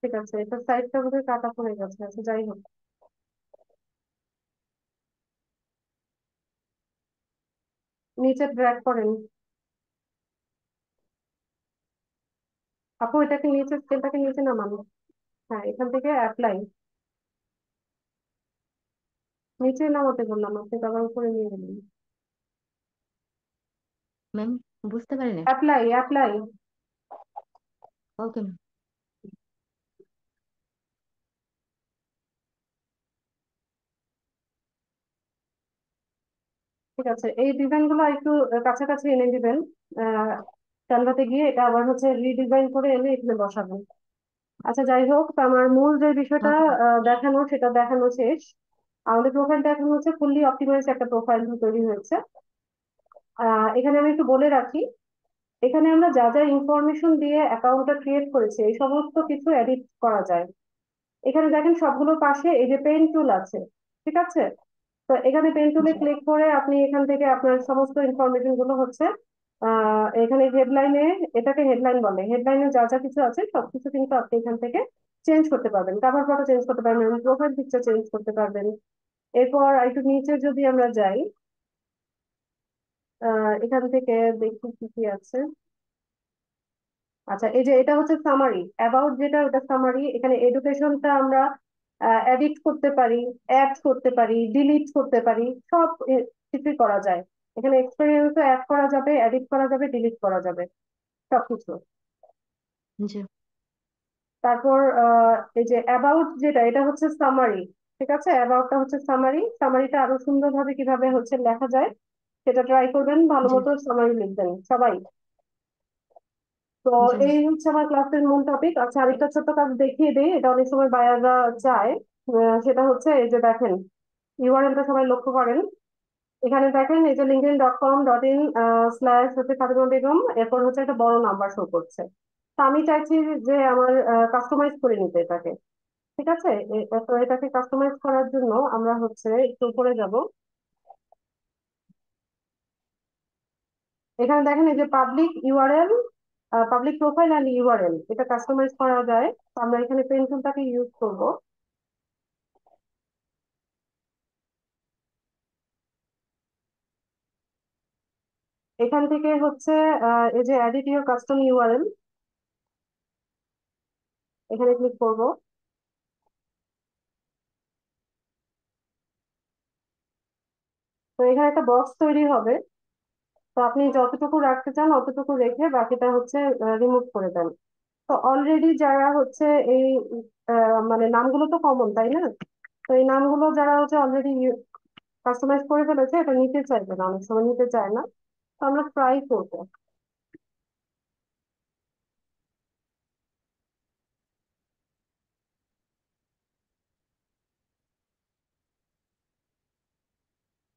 ঠিক আছে, এটা সাইডটা বোধহয় কাটা পড়ে গেছে। আচ্ছা, যাই হোক, নিচে ড্র্যাগ করেন। আপু এটাকে নিচে, স্কেলটাকে নিচে নামান। হ্যাঁ, এখান থেকে অ্যাপ্লাই, নিচে নামাতে বললাম, আপনি তো আবার উপরে নিয়ে গেলেন। ম্যাম, বুঝতে পারিনি। Apply, apply. Okay ma'am. ঠিক আছে, এই ডিজাইন গুলো একটু কাছাকাছি এনে দিবেন। আহ ক্যানভাতে গিয়ে এটা আবার হচ্ছে রিডিজাইন করে এনে এখানে বসাবেন। আচ্ছা, যাই হোক, তো আমার মূল যে বিষয়টা ওকে। দেখানো, সেটা দেখানো শেষ। আমাদের প্রোফাইলটা এখন হচ্ছে ফুললি অপটিমাইজ একটা প্রোফাইল তৈরি হয়েছে। এখানে আমি একটু বলে রাখি, এখানে আমরা যা যা ইনফরমেশন দিয়ে অ্যাকাউন্টটা ক্রিয়েট করেছি এই সমস্ত কিছু এডিট করা যায়। এখানে দেখেন সবগুলোর পাশে এই যে পেন টুল আছে, ঠিক আছে? তো এখানে পেন টুলে জি ক্লিক করে আপনি এখান থেকে আপনার সমস্ত ইনফরমেশন গুলো হচ্ছে এখানে হেডলাইনে, এটাকে হেডলাইন বলে, হেডলাইনে যা যা কিছু আছে সবকিছু কিন্তু আপনি এখান থেকে চেঞ্জ করতে পারবেন। কাভার ফটো চেঞ্জ করতে পারবেন, প্রোফাইল পিকচার চেঞ্জ করতে পারবেন। এরপর একটু নিচে যদি আমরা যাই, এখান থেকে দেখি কি কি আছে। আচ্ছা, এই যে এটা হচ্ছে সামারি, অ্যাবাউট যেটা ওটা সামারি। এখানে এডুকেশনটা আমরা এডিট করতে পারি, অ্যাড করতে পারি, ডিলিট করতে পারি, সব কিছুই করা যায়। এখানে এক্সপেরিয়েন্সও অ্যাড করা যাবে, এডিট করা যাবে, ডিলিট করা যাবে, সবকিছু। জি। তারপর এই যে অ্যাবাউট যেটা, এটা হচ্ছে সামারি। ঠিক আছে, অ্যাবাউটটা হচ্ছে সামারি। সামারিটা আরো সুন্দরভাবে কিভাবে হচ্ছে লেখা যায় সেটা ট্রাই করবেন, ভালো জি। মতো সামারি লিখবেন সবাই। তো জি। এই হচ্ছে আমার ক্লাসের মূল টপিক। আচ্ছা, আরেকটা ছোট্ট কাজ দেখিয়ে দিই, এটা অনেক সময় বায়াররা চায়। সেটা হচ্ছে এই যে দেখেন, ইউআরএলটা সবাই লক্ষ্য করেন। এখানে দেখেন এই যে linkedin.com.in/হচ্ছে ফাতেমা বেগম, এরপর হচ্ছে একটা বড় নাম্বার শো করছে। তো আমি চাইছি যে আমার কাস্টমাইজ করে নিতে এটাকে। ঠিক আছে, তো এটাকে কাস্টমাইজ করার জন্য আমরা হচ্ছে একটু উপরে যাব। এখানে দেখেন এই যে public URL, public profile and URL, এটা কাস্টমাইজ করা যায়। তো আমরা এখানে পেন্সিলটাকে ইউজ করব। এখান থেকে হচ্ছে এই যে এডিট ইউর কাস্টম ইউআরএল, এখানে ক্লিক করব। তো এখানে একটা বক্স তৈরি হবে। তো আপনি যতটুকু রাখতে চান অতটুকু রেখে বাকিটা হচ্ছে রিমুভ করে দেন। তো অলরেডি যারা হচ্ছে এই মানে নামগুলো তো কমন, তাই না? তো এই নামগুলো যারা হচ্ছে অলরেডি কাস্টমাইজ করে ফেলেছে, এটা নিতে চাইবে না, অনেক সময় নিতে চায় না। তো আমরা ট্রাই করবো।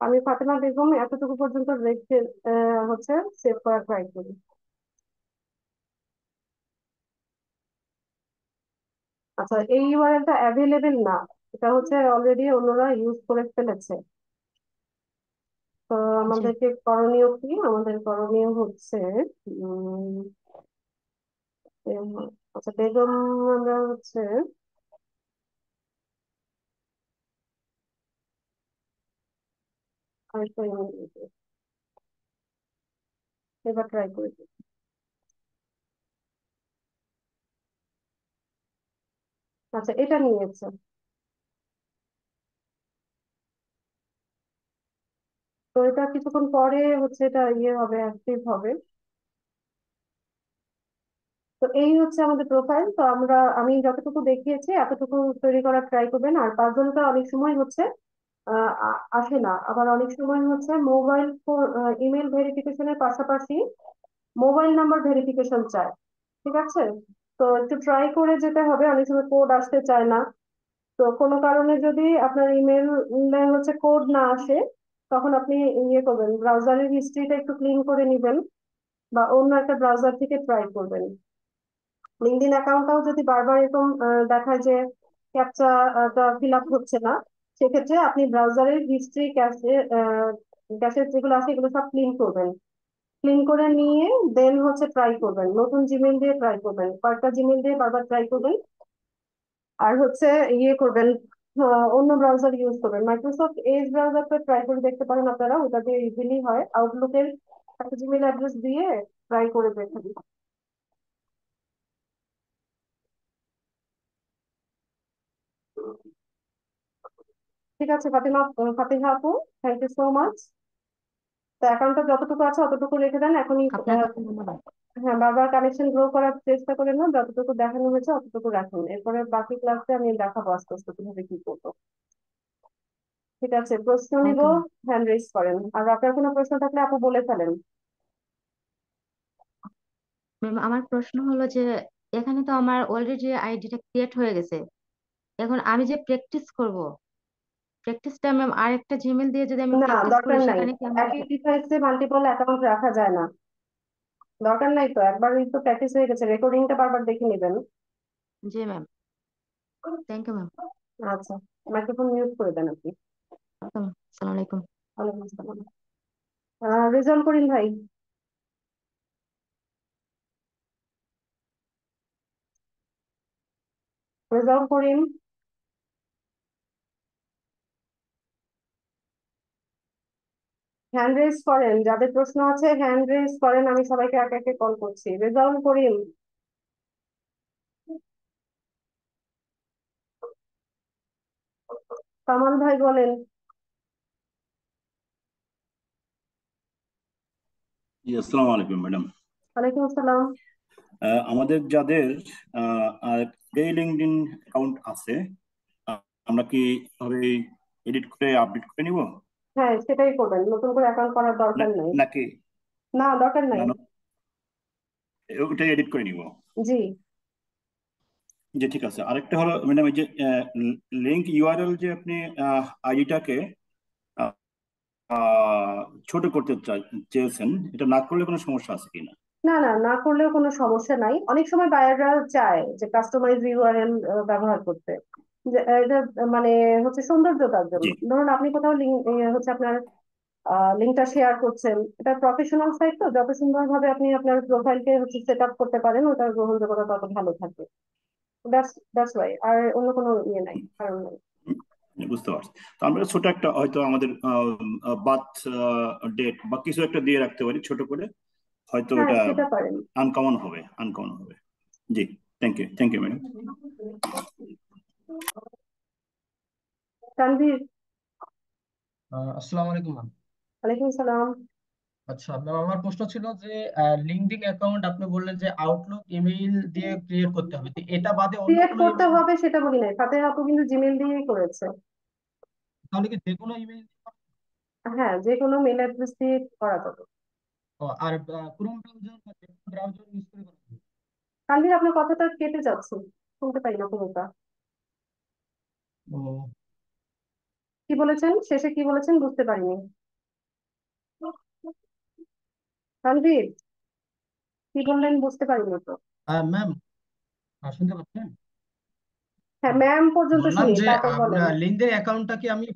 আমি ফাতেমা বেগম এতটুকু পর্যন্ত রেখে হচ্ছে সেভ করা ট্রাই করি। আচ্ছা, এই ইউআরএলটা অ্যাভেলেবেল না, এটা হচ্ছে অলরেডি অন্যরা ইউজ করে ফেলেছে। তো জি। আমাদেরকে করণীয় কি? আমাদের করণীয় হচ্ছে উম আচ্ছা বেগম, আমরা হচ্ছে আরেকটা এবার ট্রাই করে দেখি। আচ্ছা, এটা নিয়েছে। তো এটা কিছুক্ষণ পরে হচ্ছে এটা ইয়ে হবে, অ্যাক্টিভ হবে। তো এই হচ্ছে আমাদের প্রোফাইল। তো আমি যতটুকু দেখিয়েছি এতটুকু তৈরি করার ট্রাই করবেন। আর পাজলটা অনেক সময় হচ্ছে আসে না, আবার অনেক সময় হচ্ছে মোবাইল ইমেল ভেরিফিকেশনের পাশাপাশি মোবাইল নাম্বার ভেরিফিকেশন চায়। ঠিক আছে, তো একটু ট্রাই করে যেতে হবে, অনেক সময় কোড আসতে চায় না। তো কোনো কারণে যদি আপনার ইমেল হচ্ছে কোড না আসে, তখন আপনি ইয়ে করবেন, ব্রাউজারের হিস্ট্রিটা একটু ক্লিন করে নিবেন বা অন্য একটা ব্রাউজার থেকে ট্রাই করবেন। লিঙ্কডইন অ্যাকাউন্টটাও যদি বারবার এরকম দেখায় যে ক্যাপচাটা ফিল আপ হচ্ছে না, সেক্ষেত্রে আপনি ব্রাউজারের হিস্ট্রি, ক্যাশে যেগুলো আছে এগুলো সব ক্লিন করবেন। ক্লিন করে নিয়ে দেন হচ্ছে ট্রাই করবেন, নতুন জিমেল দিয়ে ট্রাই করবেন, কয়েকটা জিমেল দিয়ে বারবার ট্রাই করবেন। আর হচ্ছে ইয়ে করবেন, অন্য ব্রাউজার ইউজ করবেন, মাইক্রোসফট এজ ব্রাউজারটা ট্রাই করে দেখতে পারেন আপনারা, ওটা দিয়ে ইজিলি হয়। আউটলুকের একটা জিমেল অ্যাড্রেস দিয়ে ট্রাই করে দেখেন। ঠিক আছে ফাতিহা আপু, থ্যাংক ইউ সো মাচ। তো অ্যাকাউন্টটা যতটুকু আছে অতটুকু রেখে দেন এখনই। আপনাকে ধন্যবাদ। হ্যাঁ, বারবার কানেকশন গ্রো করার চেষ্টা করেন না, যতটুকু দেখানো হয়েছে অতটুকু রাখুন। এরপরে বাকি ক্লাসে আমি দেখাবো আস্তে আস্তে কিভাবে কি করবো। ঠিক আছে, প্রশ্ন নিব, ওকে ম্যাম। হ্যান্ড রেজ করেন। আর আপনার কোনো প্রশ্ন থাকলে আপু বলে ফেলেন। ম্যাম, আমার প্রশ্ন হলো যে এখানে তো আমার অলরেডি আইডিটা ক্রিয়েট হয়ে গেছে। এখন আমি যে প্র্যাকটিসটা ম্যাম আরেকটা জিমেল দিয়ে যদি আমি না, প্র্যাকটিস করি দরকার নাই, সেখানে কি আমার একই ডিভাইসে মাল্টিপল অ্যাকাউন্ট রাখা যায় না। দরকার নাই, তো একবারই তো প্র্যাকটিস হয়ে গেছে, রেকর্ডিংটা বারবার দেখে নেবেন। জি ম্যাম, থ্যাংক ইউ ম্যাম। আচ্ছা, মাইক্রোফোন মিউট করে দেন আপনি। ওকে ম্যাম, আসসালামু আলাইকুম। ওয়ালাইকুম আসসালাম। রেজাল্ট করিন ভাই। রেজাল্ট করিন, হ্যান্ড রেজ করেন, যাদের প্রশ্ন আছে হ্যান্ড রেজ করেন, আমি সবাইকে একে একে কল করছি। রেজাল্ট করিন। কামাল ভাই বলেন। জি, আসসালামু আলাইকুম ম্যাডাম। ওয়ালাইকুম আসসালাম। আমাদের যাদের এই লিঙ্কডইন অ্যাকাউন্ট আছে, আহ, আমরা কি ভাবে এডিট করে আপডেট করে নিব? হ্যাঁ, সেটাই করবেন, নতুন করে অ্যাকাউন্ট করার দরকার নেই। নাকি না, দরকার নাই। না না, ওটাই এডিট করে নিব? জি। যে ঠিক আছে। আরেকটা হলো ম্যাডাম, এই যে লিঙ্ক ইউআরএল যে আপনি আইডিটাকে ছোট করতে চেয়েছেন, এটা না করলে কোনো সমস্যা আছে কিনা? না না, না করলেও কোনো সমস্যা নাই। অনেক সময় বায়াররা চায় যে কাস্টমাইজ ইউআরএল ব্যবহার করতে, যে এটা মানে হচ্ছে সৌন্দর্যতার জন্য। জি ধরুন আপনি কোথাও লিঙ্ক হচ্ছে আপনার লিঙ্কটা শেয়ার করছেন, এটা প্রফেশনাল সাইট, তো যত সুন্দরভাবে আপনি আপনার প্রোফাইলকে হচ্ছে সেট আপ করতে পারেন, ওটার গ্রহণযোগ্যতা তত ভালো থাকবে। দ্যাটস ওয়াই, আর অন্য কোনো ইয়ে নাই, কারণ নাই। বুঝতে পারছি। তো আমরা ছোট একটা হয়তো আমাদের বার্থ ডেট বা কিছু একটা দিয়ে রাখতে পারি ছোট করে, হয়তো হ্যাঁ, এটা সেটা পারেন। আনকমন হবে। জি, থ্যাংক ইউ ম্যাডাম। তানভীর। আসসালামু আলাইকুম ম্যাম। ওয়ালাইকুম সালাম। আচ্ছা ম্যাম, আমার প্রশ্ন ছিল যে লিঙ্কডইন অ্যাকাউন্ট আপনি বললেন যে আউটলুক ইমেইল দিয়ে ক্রিয়েট করতে হবে, তো এটা বাদে অন্য ক্রিয়েট কোনো করতে ইমেইল, হবে সেটা বলি নাই, ফাতেহা আপু কিন্তু জিমেল দিয়েই করেছে। তাহলে কি যে কোনো ইমেইল? হ্যাঁ, যে কোনো মেল অ্যাড্রেস দিয়ে করা যাবে। আর ক্রোম ব্রাউজার বা যে কোনো ব্রাউজার ইউজ করে করা যাবে? তানভীর, আপনার কথাটা কেটে যাচ্ছে, শুনতে পাই না পুরোটা। ও কি বলেছেন, শেষে কি বলেছেন বুঝতে পারিনি। তানভীর, কি বললেন বুঝতে পারিনি তো। ম্যাম, শুনতে পাচ্ছেন? হ্যাঁ, ম্যাম পর্যন্ত বললাম শুনি, যে তারপর বলেন। আপনার লিঙ্কডইন অ্যাকাউন্টটা কি আমি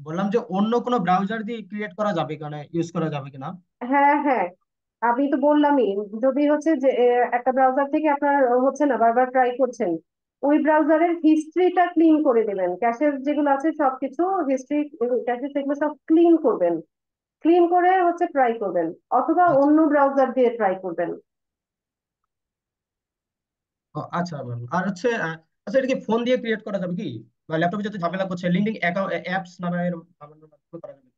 বললাম যে অন্য কোনো ব্রাউজার দিয়ে ক্রিয়েট করা যাবে কিনা, ইউজ করা যাবে কিনা? হ্যাঁ হ্যাঁ, আমি তো বললামই, যদি হচ্ছে যে একটা ব্রাউজার থেকে আপনার হচ্ছে না, বারবার ট্রাই করছেন, ওই ব্রাউজারের হিস্ট্রিটা ক্লিন করে দেবেন, ক্যাশের যেগুলো আছে সবকিছু হিস্ট্রি, ক্যাশে সেগুলো সব ক্লিন করবেন, ক্লিন করে হচ্ছে ট্রাই করবেন, অথবা আচ্ছা। অন্য ব্রাউজার দিয়ে ট্রাই করবেন। আচ্ছা ম্যাম, আর হচ্ছে আচ্ছা, এটা কি ফোন দিয়ে ক্রিয়েট করা যাবে কি, বা ল্যাপটপে যত ঝামেলা করছে লিঙ্কডইন অ্যাপস নামে সামান্য মাধ্যমে করা যাবে?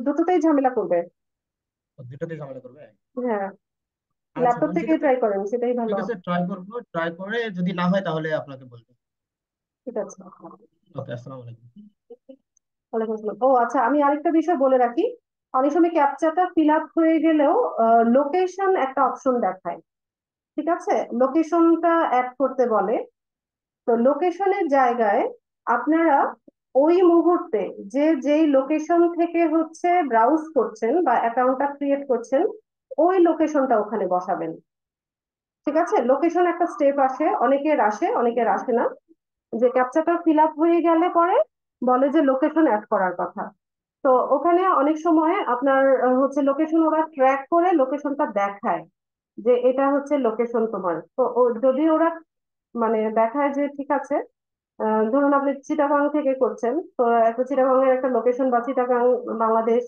দুটোতেই ঝামেলা করবে। দুটোতে ঝামেলা করবে? হ্যাঁ, আচ্ছা ল্যাপটপ ম্যাম, ঠিক থেকে আছে। ট্রাই করেন, সেটাই ভালো ঠিক আছে, হবে। ট্রাই করবো, ট্রাই করে যদি না হয় তাহলে আপনাকে বলবো। ঠিক আছে। ওকে, আসসালামু আলাইকুম। ওয়ালাইকুম আসসালাম। ও আচ্ছা, আমি আরেকটা বিষয় বলে রাখি, অনেক সময় ক্যাপচাটা ফিল আপ হয়ে গেলেও লোকেশন একটা অপশন দেখায়। ঠিক আছে, লোকেশনটা অ্যাড করতে বলে। তো লোকেশনের জায়গায় আপনারা ওই মুহূর্তে যে যেই লোকেশন থেকে হচ্ছে ব্রাউজ করছেন বা অ্যাকাউন্টটা ক্রিয়েট করছেন, ওই লোকেশনটা ওখানে বসাবেন। ঠিক আছে, লোকেশন একটা স্টেপ আসে, অনেকের আসে না, যে ক্যাপচাটা ফিল আপ হয়ে গেলে পরে বলে যে লোকেশন অ্যাড করার কথা। তো ওখানে অনেক সময় আপনার হচ্ছে লোকেশন ওরা ট্র্যাক করে লোকেশনটা দেখায়, যে এটা হচ্ছে লোকেশন তোমার। তো যদি ওরা মানে দেখায় যে ঠিক আছে, ধরুন আপনি চিটাগাং থেকে করছেন, তো একটা চিটাগাং এর একটা লোকেশন বা চিটাগাং বাংলাদেশ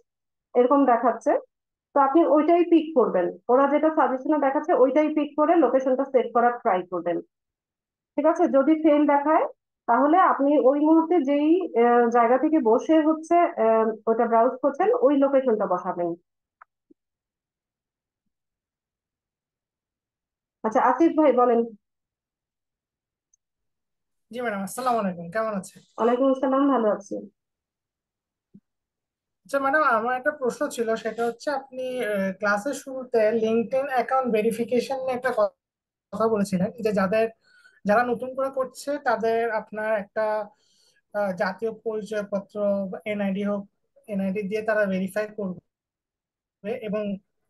এরকম দেখাচ্ছে, তো আপনি ওইটাই পিক করবেন, ওরা যেটা সাজেশনে দেখাচ্ছে ওইটাই পিক করে লোকেশনটা সেট করার ট্রাই করবেন। ঠিক আছে, যদি ফেল দেখায় তাহলে আপনি ওই মুহূর্তে যেই জায়গা থেকে বসে হচ্ছে ওটা ব্রাউজ করছেন ওই লোকেশনটা বসাবেন। আচ্ছা, আসিফ ভাই বলেন। জি ম্যাডাম, আসসালামু আলাইকুম, কেমন আছেন? ওয়ালাইকুম আসসালাম, ভালো আছি। আচ্ছা ম্যাডাম, আমার একটা প্রশ্ন ছিল, সেটা হচ্ছে আপনি ক্লাসের শুরুতে লিঙ্কডইন অ্যাকাউন্ট ভেরিফিকেশন নিয়ে একটা কথা বলেছিলেন, যে যারা নতুন করে করছে তাদের আপনার একটা জাতীয় পরিচয়পত্র বা এনআইডি হোক, এনআইডি দিয়ে তারা ভেরিফাই করবে, এবং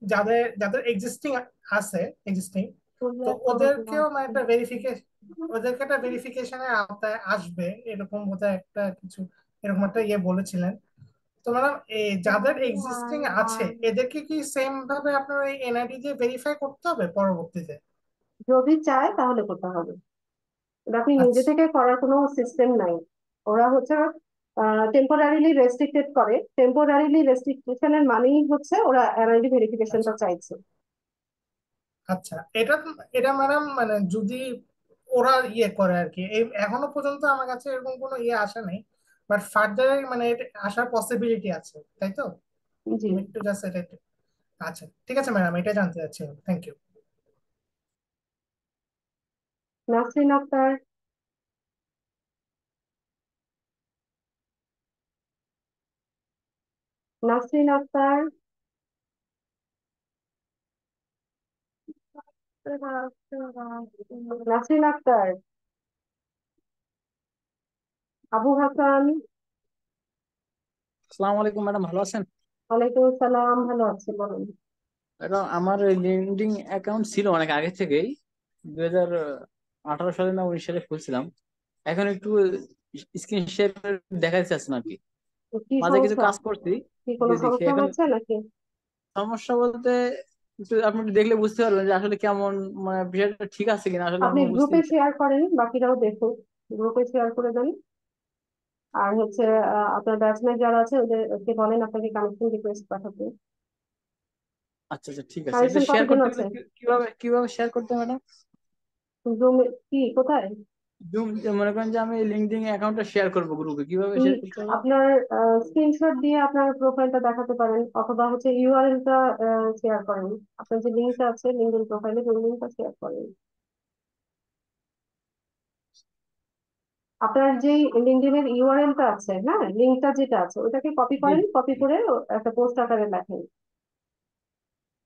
যাদের যাদের এক্সিস্টিং তো ওদেরকেও মানে একটা ভেরিফিকেশনের আওতায় আসবে, এরকম বোধহয় একটা কিছু, এরকম একটা ইয়ে বলেছিলেন। তো ম্যাডাম, এই যাদের এক্সিস্টিং আছে এদেরকে কি সেম ভাবে আপনার এই এনআইডি দিয়ে ভেরিফাই করতে হবে পরবর্তীতে? যদি চায় তাহলে করতে হবে, এটা আপনি নিজে আচ্ছা থেকে করার কোনো সিস্টেম নাই। ওরা হচ্ছে টেম্পোরারিলি রেস্ট্রিক্টেড করে, টেম্পোরারিলি রেস্ট্রিকশনের মানেই হচ্ছে ওরা এনআইডি আচ্ছা ভেরিফিকেশনটা চাইছে। আচ্ছা, এটা এটা ম্যাডাম মানে যদি ওরা ইয়ে করে আর কি। এই এখনো পর্যন্ত আমার কাছে এরকম কোনো ইয়ে আসে নাই, বাট ফার্দার মানে এটা আসার পসিবিলিটি আছে, তাই তো? জি। আমি একটু জাস্ট এটা আচ্ছা, ঠিক আছে ম্যাডাম, এটা জানতে চাচ্ছিলাম। Thank you. নাসরিন আক্তার। নাসরিন আক্তার। নাসরিন আক্তার। আবু হাসান। আসসালামু আলাইকুম ম্যাডাম, ভালো আছেন? ওয়ালাইকুম আসসালাম, ভালো আছি, বলুন। ম্যাডাম আমার লিঙ্কডিন অ্যাকাউন্ট ছিল অনেক আগে থেকেই, 2018 সালে না 19 সালে খুলছিলাম। এখন একটু স্ক্রিন শেয়ার দেখাতে চাচ্ছেন আর কি। তো কি মাঝে কিছু সমস্যা? কাজ করছি। কি কোনো জি জি, সমস্যা এখন হয়েছে নাকি? সমস্যা বলতে একটু আপনি একটু দেখলে বুঝতে পারবেন যে আসলে কেমন, মানে বিষয়টা ঠিক আছে কিনা আসলে আপনি আমি গ্রুপে বুঝতেছি না। শেয়ার করেন, বাকিরাও দেখুন। গ্রুপে শেয়ার করে দেন। আর হচ্ছে আপনার ব্যাচমেট যারা আছে ওদেরকে বলেন আপনাকে কানেকশন রিকোয়েস্ট পাঠাতে। আচ্ছা আচ্ছা, ঠিক আছে। এটা কানেকশন শেয়ার কতজন করতে গেলে আছে? কিভাবে কিভাবে শেয়ার করতে ম্যাডাম? জুম? কি কোথায়? জুম, মনে করেন যে আমি লিঙ্কডইন অ্যাকাউন্টটা শেয়ার করবো গ্রুপে, কিভাবে শেয়ার করতে হবে? আপনার স্ক্রিনশট দিয়ে আপনার প্রোফাইলটা দেখাতে পারেন, অথবা হচ্ছে ইউআরএলটা শেয়ার করেন। আপনার যে লিঙ্কটা আছে লিঙ্কডিন প্রোফাইলে, ওই লিঙ্কটা শেয়ার করেন। আপনার যেই লিঙ্কডিনের ইউআরএলটা আছে, হ্যাঁ, লিঙ্কটা যেটা আছে ওটাকে কপি জি করেন, কপি জি। করে একটা পোস্ট আকারে লেখেন।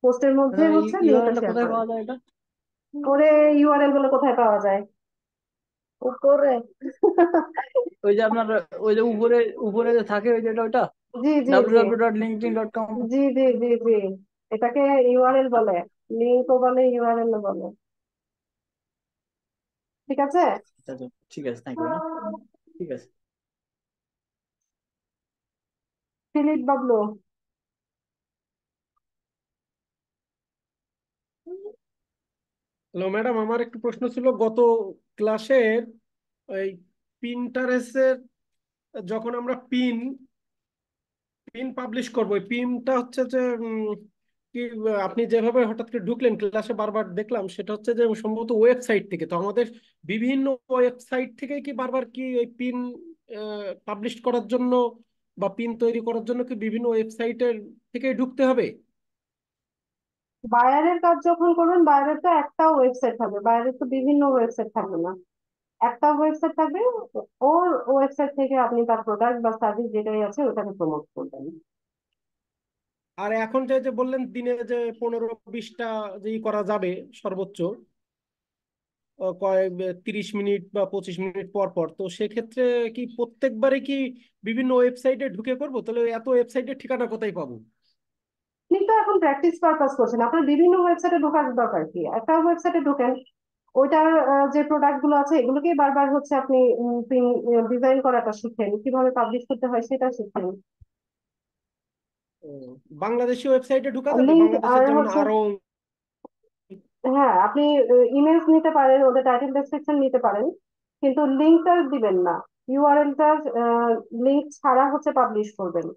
পোস্টের মধ্যে ম্যাডাম এই হচ্ছে লিঙ্কটা ইউআরএলটা শেয়ার কোথায় করেন। পাওয়া যায় এটা? করে ইউআরএল গুলো কোথায় পাওয়া যায়? উপরে। ওই যে আপনার, ওই যে উপরে উপরে যে থাকে ওই যে ওটা জি জি জি www.linkedin.com। জি জি জি জি, এটাকে ইউআরএল বলে, লিঙ্কও বলে, ইউআরএল বলে। ঠিক আছে। আচ্ছা আচ্ছা, ঠিক আছে, থ্যাংক ইউ। ঠিক আছে। ফিলিপ বাবলু। হ্যালো ম্যাডাম, আমার একটু প্রশ্ন ছিল গত ক্লাসের ওই পিন্টারেস্টের, যখন আমরা পিন পিন পাবলিশ করবো, ওই পিনটা হচ্ছে যে কি আপনি যেভাবে হঠাৎ করে ঢুকলেন ক্লাসে বারবার দেখলাম, সেটা হচ্ছে যে সম্ভবত ওয়েবসাইট থেকে। তো আমাদের বিভিন্ন ওয়েবসাইট থেকে কি বারবার কি এই পিন পাবলিশ করার জন্য বা পিন তৈরি করার জন্য কি বিভিন্ন ওয়েবসাইটের থেকে ঢুকতে হবে? বায়ারের কাজ যখন করবেন, বায়ারের তো একটা ওয়েবসাইট থাকবে, বায়ারের তো বিভিন্ন ওয়েবসাইট থাকবে না, একটা ওয়েবসাইট থাকবে। ওর ওয়েবসাইট থেকে আপনি তার প্রোডাক্ট বা সার্ভিস যেটাই আছে ওটাকে প্রমোট করবেন। আর এখন যে যে বললেন দিনে যে 15-20টা যে করা যাবে সর্বোচ্চ, কয়েক 30 মিনিট বা 25 মিনিট পর পর, তো সেক্ষেত্রে কি প্রত্যেকবারে কি বিভিন্ন ওয়েবসাইটে ঢুকে করবো? তাহলে এত ওয়েবসাইটের ঠিকানা কোথায় পাবো? কিন্তু এখন প্র্যাকটিস পারপাস করছেন, আপনার বিভিন্ন ওয়েবসাইটে ঢোকার দরকার কি? একটা ওয়েবসাইটে ঢোকেন, ওইটার যে প্রোডাক্ট গুলো আছে এগুলোকেই বারবার হচ্ছে আপনি ডিজাইন করাটা শিখেন, কিভাবে পাবলিশ করতে হয় সেটা শিখেন। ও, বাংলাদেশি ওয়েবসাইটে ঢোকা যাবে? লিঙ্ক আর বাংলাদেশের যেমন হচ্ছে, আরো। হ্যাঁ, আপনি ইমেজ নিতে পারেন, ওদের টাইটেল ডেসক্রিপশন নিতে পারেন, কিন্তু লিঙ্কটা দিবেন না। ইউআরএলটা লিঙ্ক ছাড়া হচ্ছে পাবলিশ করবেন।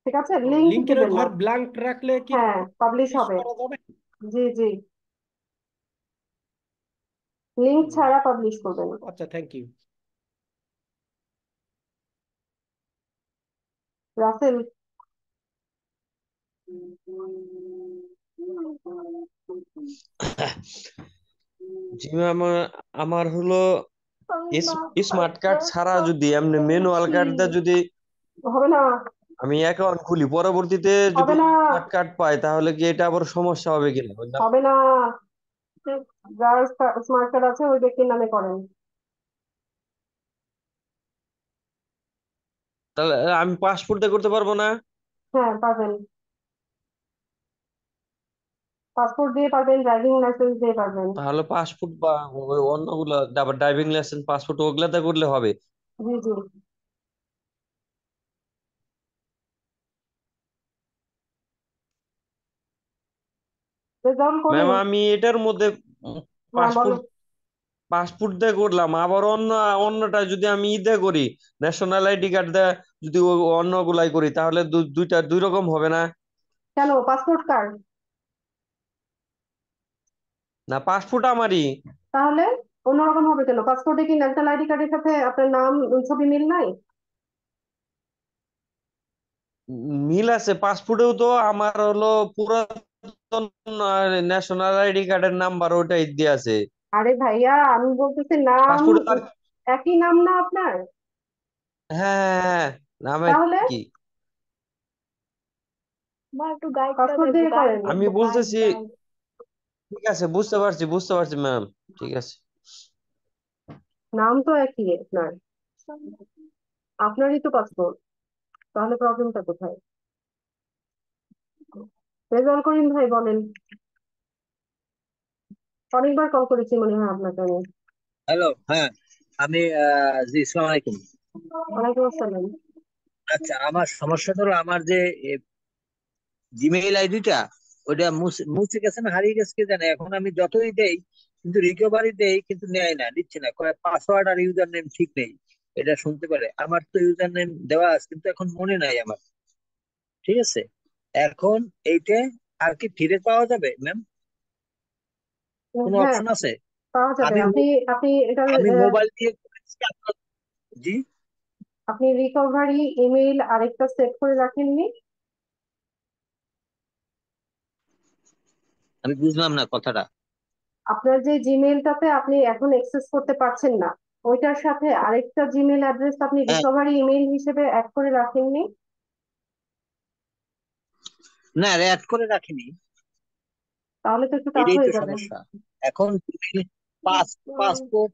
ঠিক আছে, লিঙ্ক লিঙ্কের দিবেন না। ঘর ব্ল্যাঙ্ক রাখলে কি হ্যাঁ, পাবলিশ পাবলিশ হবে। করা যাবে? জি জি, লিঙ্ক হুম, ছাড়া পাবলিশ করবেন। আচ্ছা, থ্যাংক ইউ। রাসেল। জি ম্যাম, আমার হলো স্মার্ট কার্ড ছাড়া যদি এমনি ম্যানুয়াল কার্ড দিয়ে যদি হবে না, আমি অ্যাকাউন্ট খুলি, পরবর্তীতে যদি হবে না, স্মার্ট কার্ড পাই তাহলে কি এটা আবার সমস্যা হবে কিনা বুঝলাম? হবে না। যার স্মার্ট কার্ড আছে ওই ব্যক্তির নামে করেন। তাহলে আমি পাসপোর্ট দিয়ে করতে পারবো না? হ্যাঁ, পারবেন। পাসপোর্ট দিয়ে পারবেন, ড্রাইভিং লাইসেন্স দিয়ে পারবেন। তাহলে পাসপোর্ট বা ওই অন্যগুলো, আবার ড্রাইভিং লাইসেন্স, পাসপোর্ট ওগুলাতে করলে হবে? জি জি, রেজাল্ট ম্যাম করিম। আমি এটার মধ্যে হ্যাঁ, বলো। পাসপোর্ট পাসপোর্ট দিয়ে করলাম, আবার অন্যটা যদি আমি দিয়ে করি, ন্যাশনাল আইডি কার্ড দিয়ে যদি অন্যগুলাই করি, তাহলে দুইটা দুই রকম হবে না? কেন, পাসপোর্ট কার্ড? না, পাসপোর্ট আমারই। তাহলে অন্যরকম হবে কেন? পাসপোর্টে কি ন্যাশনাল আইডি কার্ডের সাথে আপনার নাম ছবি মিল নাই? মিল আছে, পাসপোর্টেও তো আমার হলো পুরাতন ন্যাশনাল আইডি কার্ডের নাম্বার ওটাই দিয়ে আছে। আরে ভাইয়া, আমি বলতেছি নাম পাসপোর্টে তো একই নাম না আপনার? হ্যাঁ হ্যাঁ হ্যাঁ, নামে তাহলে কি? পাসপোর্ট দিয়ে করেন। আমি বলতেছি, ঠিক আছে, বুঝতে পারছি বুঝতে পারছি ম্যাম, ঠিক আছে। নাম তো একই আপনার, আপনারই তো পাসপোর্ট, তাহলে প্রবলেমটা কোথায়? রেজাউল করিম ভাই বলেন। অনেকবার কল করেছি মনে হয় আপনাকে আমি। হ্যালো, হ্যাঁ, আমি জি, আসসালামু আলাইকুম। ওয়ালাইকুম আসসালাম। আচ্ছা, আমার সমস্যাটা হলো আমার যে জিমেইল আইডিটা ওইটা মুছে মুছে গেছে না হারিয়ে গেছে কে জানে। এখন আমি যতই দেই কিন্তু রিকভারি দেই কিন্তু নেয় না, নিচ্ছে না, পাসওয়ার্ড আর ইউজার নেম ঠিক নেই। এটা শুনতে পারে, আমার তো ইউজার নেম দেওয়া আছে কিন্তু এখন মনে নাই আমার। ঠিক আছে, এখন এইটা আর কি ফিরে পাওয়া যাবে ম্যাম? কোনো হ্যাঁ, অপশন আছে? পাওয়া যাবে। আমি আপনি আপনি এটার আমি মোবাইল দিয়ে করেছি জি, আপনি রিকভারি ইমেইল আরেকটা সেট করে রাখেননি? আমি বুঝলাম না কথাটা। আপনার যে জিমেইলটাতে আপনি এখন অ্যাক্সেস করতে পারছেন না, ওইটার সাথে আরেকটা জিমেইল অ্যাড্রেস আপনি হ্যাঁ, রিকভারি ইমেইল হিসেবে অ্যাড করে রাখেননি? না, অ্যাড করে রাখিনি। তাহলে তো একটু টাফ এটাই তো হয়ে যাবে। সমস্যা। এখন পাসপোর্ট,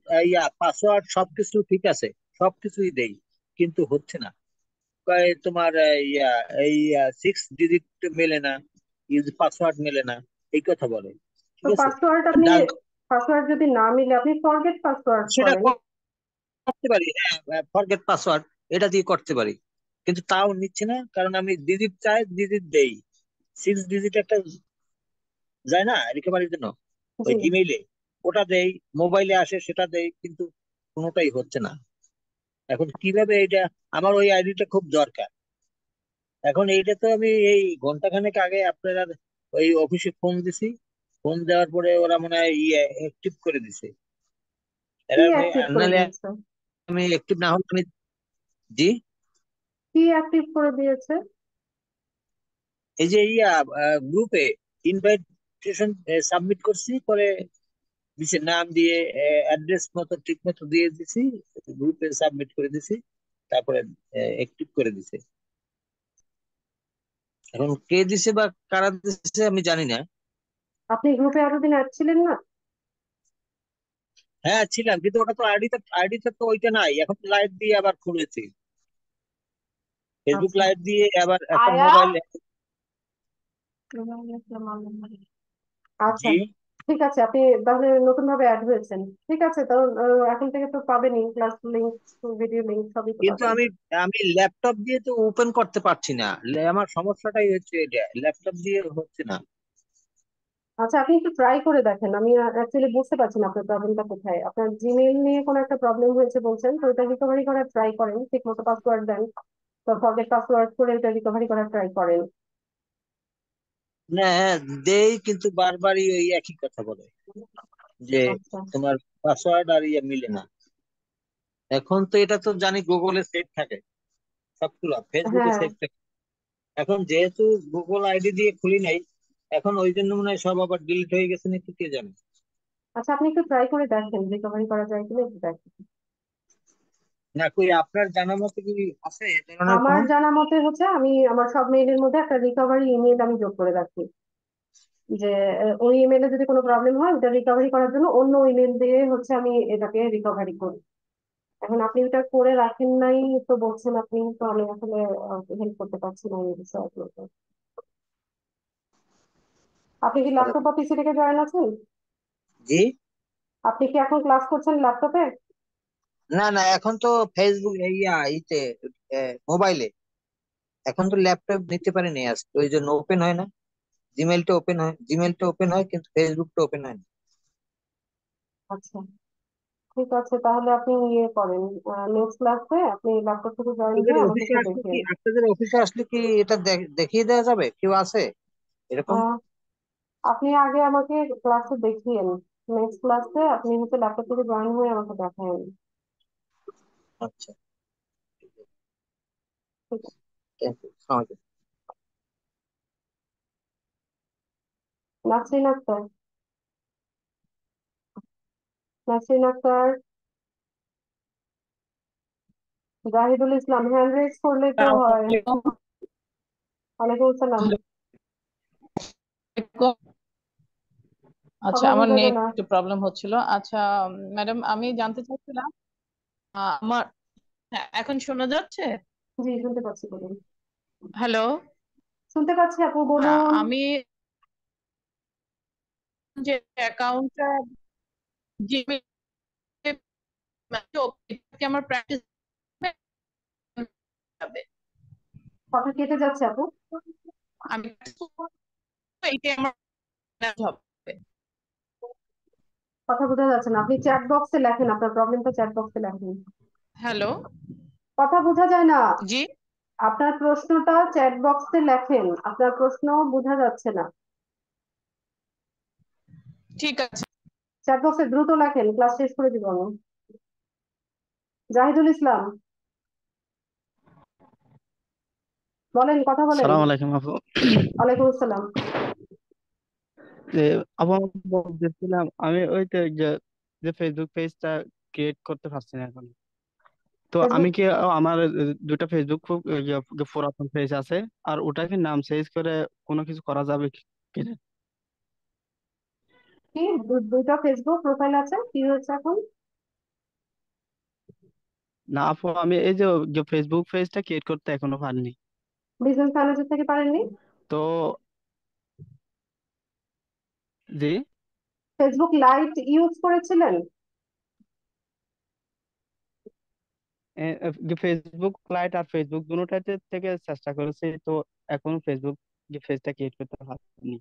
পাসওয়ার্ড সবকিছু ঠিক আছে, সবকিছুই দেই কিন্তু হচ্ছে না। তোমার এই 6 ডিজিট মেলে না, পাসওয়ার্ড মেলে না, এই কথা বলে। তো ঠিক আছে, পাসওয়ার্ড আপনি, ডাক পাসওয়ার্ড যদি না মিলে আপনি ফরগেট পাসওয়ার্ড সেটা করেন। করতে পারি, হ্যাঁ, ফরগেট পাসওয়ার্ড এটা দিয়ে করতে পারি, কিন্তু তাও নিচ্ছে না। কারণ আমি ডিজিট চাই, ডিজিট দেই, 6 ডিজিট একটা যায় না রিকভারির জন্য জি। ওই জিমেইলে, ওটা দেই, মোবাইলে আসে সেটা দেই, কিন্তু কোনোটাই হচ্ছে না। এখন কিভাবে এটা, আমার ওই আইডিটা খুব দরকার। এখন এইটা তো আমি এই ঘন্টাখানেক আগে আপনারা ওই অফিসে ফোন দিছি, ফোন দেওয়ার পরে ওরা মনে হয় ইয়ে অ্যাক্টিভ করে দিছে। কি এরা অ্যাক্টিভ করে নাহলে দিয়েছে? আমি অ্যাক্টিভ না হলে আমি জি, কি অ্যাক্টিভ করে দিয়েছে? এই যে গ্রুপে ইনভাইটেশন সাবমিট করছি, পরে দিছে নাম দিয়ে, অ্যাড্রেস মতো ঠিক মতো দিয়ে দিছি, গ্রুপে সাবমিট করে দিছি, তারপরে অ্যাক্টিভ করে দিছে। এখন কে দিছে বা কারা দিছে আমি জানি না। আপনি গ্রুপে এতদিন অ্যাড ছিলেন না? হ্যাঁ ছিলাম, কিন্তু ওটা তো আইডিতে তো ওইটা নাই, এখন লাইভ দিয়ে আবার খুলেছি, ফেসবুক আচ্ছা লাইভ দিয়ে আবার একটা মোবাইল। আচ্ছা, জি, ঠিক আছে। আপনি তাহলে নতুন ভাবে অ্যাড হয়েছেন, ঠিক আছে। তো এখন থেকে তো পাবেনই ক্লাস লিংক, ভিডিও লিংক সবই তো কিন্তু পাবেন। আমি আমি ল্যাপটপ দিয়ে তো ওপেন করতে পারছি না। আমার সমস্যাটাই হচ্ছে এটা, ল্যাপটপ দিয়ে হচ্ছে না। আচ্ছা, আপনি একটু ট্রাই করে দেখেন। আমি অ্যাকচুয়ালি বুঝতে পারছি না আপনার প্রবলেমটা কোথায়। আপনার জিমেইল নিয়ে কোনো একটা প্রবলেম হয়েছে বলছেন, তো এটা রিকভারি করার ট্রাই করেন, ঠিক মতো পাসওয়ার্ড দেন, তো ফরগেট পাসওয়ার্ড করে এটা রিকভারি করার ট্রাই করেন। না, হ্যাঁ, দেই কিন্তু বারবারই ওই একই কথা বলে যে আচ্ছা তোমার পাসওয়ার্ড আর ইয়ে মিলে না। এখন তো এটা তো জানি গুগলে সেভ থাকে সবগুলো, ফেসবুকে হ্যাঁ। সেভ থাকে। এখন যেহেতু গুগল আইডি দিয়ে খুলি নাই, এখন ওই জন্য মনে হয় সব আবার ডিলিট হয়ে গেছে নাকি কে জানে। আচ্ছা, আপনি একটু ট্রাই করে দেখেন রিকভারি করা যায় কিনা, একটু দেখেন। না, কই আপনার জানা মতে কি আছে এ ধরনের আমার কোনো? জানা মতে হচ্ছে আমি আমার সব মেইলের মধ্যে একটা রিকভারি ইমেল আমি যোগ করে রাখি, যে ওই ইমেলে যদি কোনো প্রবলেম হয় ওটা রিকভারি করার জন্য অন্য ইমেল দিয়ে হচ্ছে আমি এটাকে রিকভারি করি। এখন আপনি ওটা করে রাখেন নাই তো বলছেন আপনি, তো আমি আসলে হেল্প করতে পারছি না এই বিষয়ে আপনাকে। আপনি কি ল্যাপটপ বা পিসি থেকে জয়েন আছেন? জি, আপনি কি এখন ক্লাস করছেন ল্যাপটপে? না না, এখন তো ফেসবুক ইতে মোবাইলে, এখন তো ল্যাপটপ নিতে পারিনি আজ, ওই জন্য ওপেন হয় না। জিমেলটা ওপেন হয় কিন্তু ফেসবুকটা ওপেন হয় না। আচ্ছা, ঠিক আছে। তাহলে আপনি ইয়ে করেন, নেক্সট ক্লাসে আপনি ল্যাপটপ থেকে জয়েন আপনাদের হয়ে আমাকে অফিসে একটু আসলে কি দেখিয়ে। আপনাদের অফিসে আসলে কি এটা দেখিয়ে দেওয়া যাবে কেউ আছে এরকম? আপনি আগে আমাকে ক্লাসে দেখিয়েন, নেক্সট ক্লাসে আপনি হচ্ছে ল্যাপটপ থেকে জয়েন হয়ে আমাকে দেখান। আচ্ছা, ঠিক আছে। থ্যাংক ইউ, আসসালামু আলাইকুম। নাসরিন আক্তার, নাসরিন আক্তার, জাহিদুল ইসলাম, হ্যান্ড রেজ করলে তো হয়। ওয়ালাইকুম আসসালাম। আচ্ছা, কথা আমার বোঝা যায় নেট না। একটু প্রবলেম হচ্ছিল। আচ্ছা ম্যাডাম, আমি জানতে চাচ্ছিলাম আমার, হ্যাঁ, এখন শোনা যাচ্ছে? জি, শুনতে পাচ্ছি, বলুন। হ্যালো। শুনতে পাচ্ছি আপু, হ্যাঁ, বলুন। আমি যে অ্যাকাউন্টটা জিমেইল আমার প্র্যাকটিস যাবে, কথা কেটে যাচ্ছে আপু, আমি এইটা আমার হবে। কথা বোঝা যাচ্ছে না। আপনি চ্যাট বক্সে লেখেন, আপনার প্রবলেমটা চ্যাট বক্সে লেখেন। হ্যালো। কথা বোঝা যায় না। জি, আপনার প্রশ্নটা চ্যাট বক্সে লেখেন, আপনার প্রশ্ন বোঝা যাচ্ছে না। ঠিক আছে। চ্যাট বক্সে দ্রুত লেখেন, ক্লাস শেষ করে দিব আমি। জাহিদুল ইসলাম, বলেন, কথা বলেন। সালাম আলাইকুম আপু। ওয়ালাইকুম আসসালাম। যে আপু, আমি বলতেছিলাম আমি ওই তো যে যে ফেসবুক পেজটা ক্রিয়েট করতে পারছি না এখন। তো আমি ফেসবুক কি আমার দুটা ফেসবুক পুরাতন পেজ আছে, আর ওটাকে নাম চেঞ্জ করে কোনো কিছু করা যাবে কিনা? কি দুইটা ফেসবুক প্রোফাইল আছে, কি হয়েছে এখন? না আপু, আমি এই যে ফেসবুক পেজটা ক্রিয়েট করতে এখনো পারিনি। বিজনেস ম্যানেজার থেকে পারেননি? তো জি, ফেসবুক লাইট ইউজ করেছিলেন? ফেসবুক লাইট আর ফেসবুক দুটোটাতে থেকে চেষ্টা করেছি, তো এখনো ফেসবুক যে পেজটা ক্রিয়েট করতে পারিনি।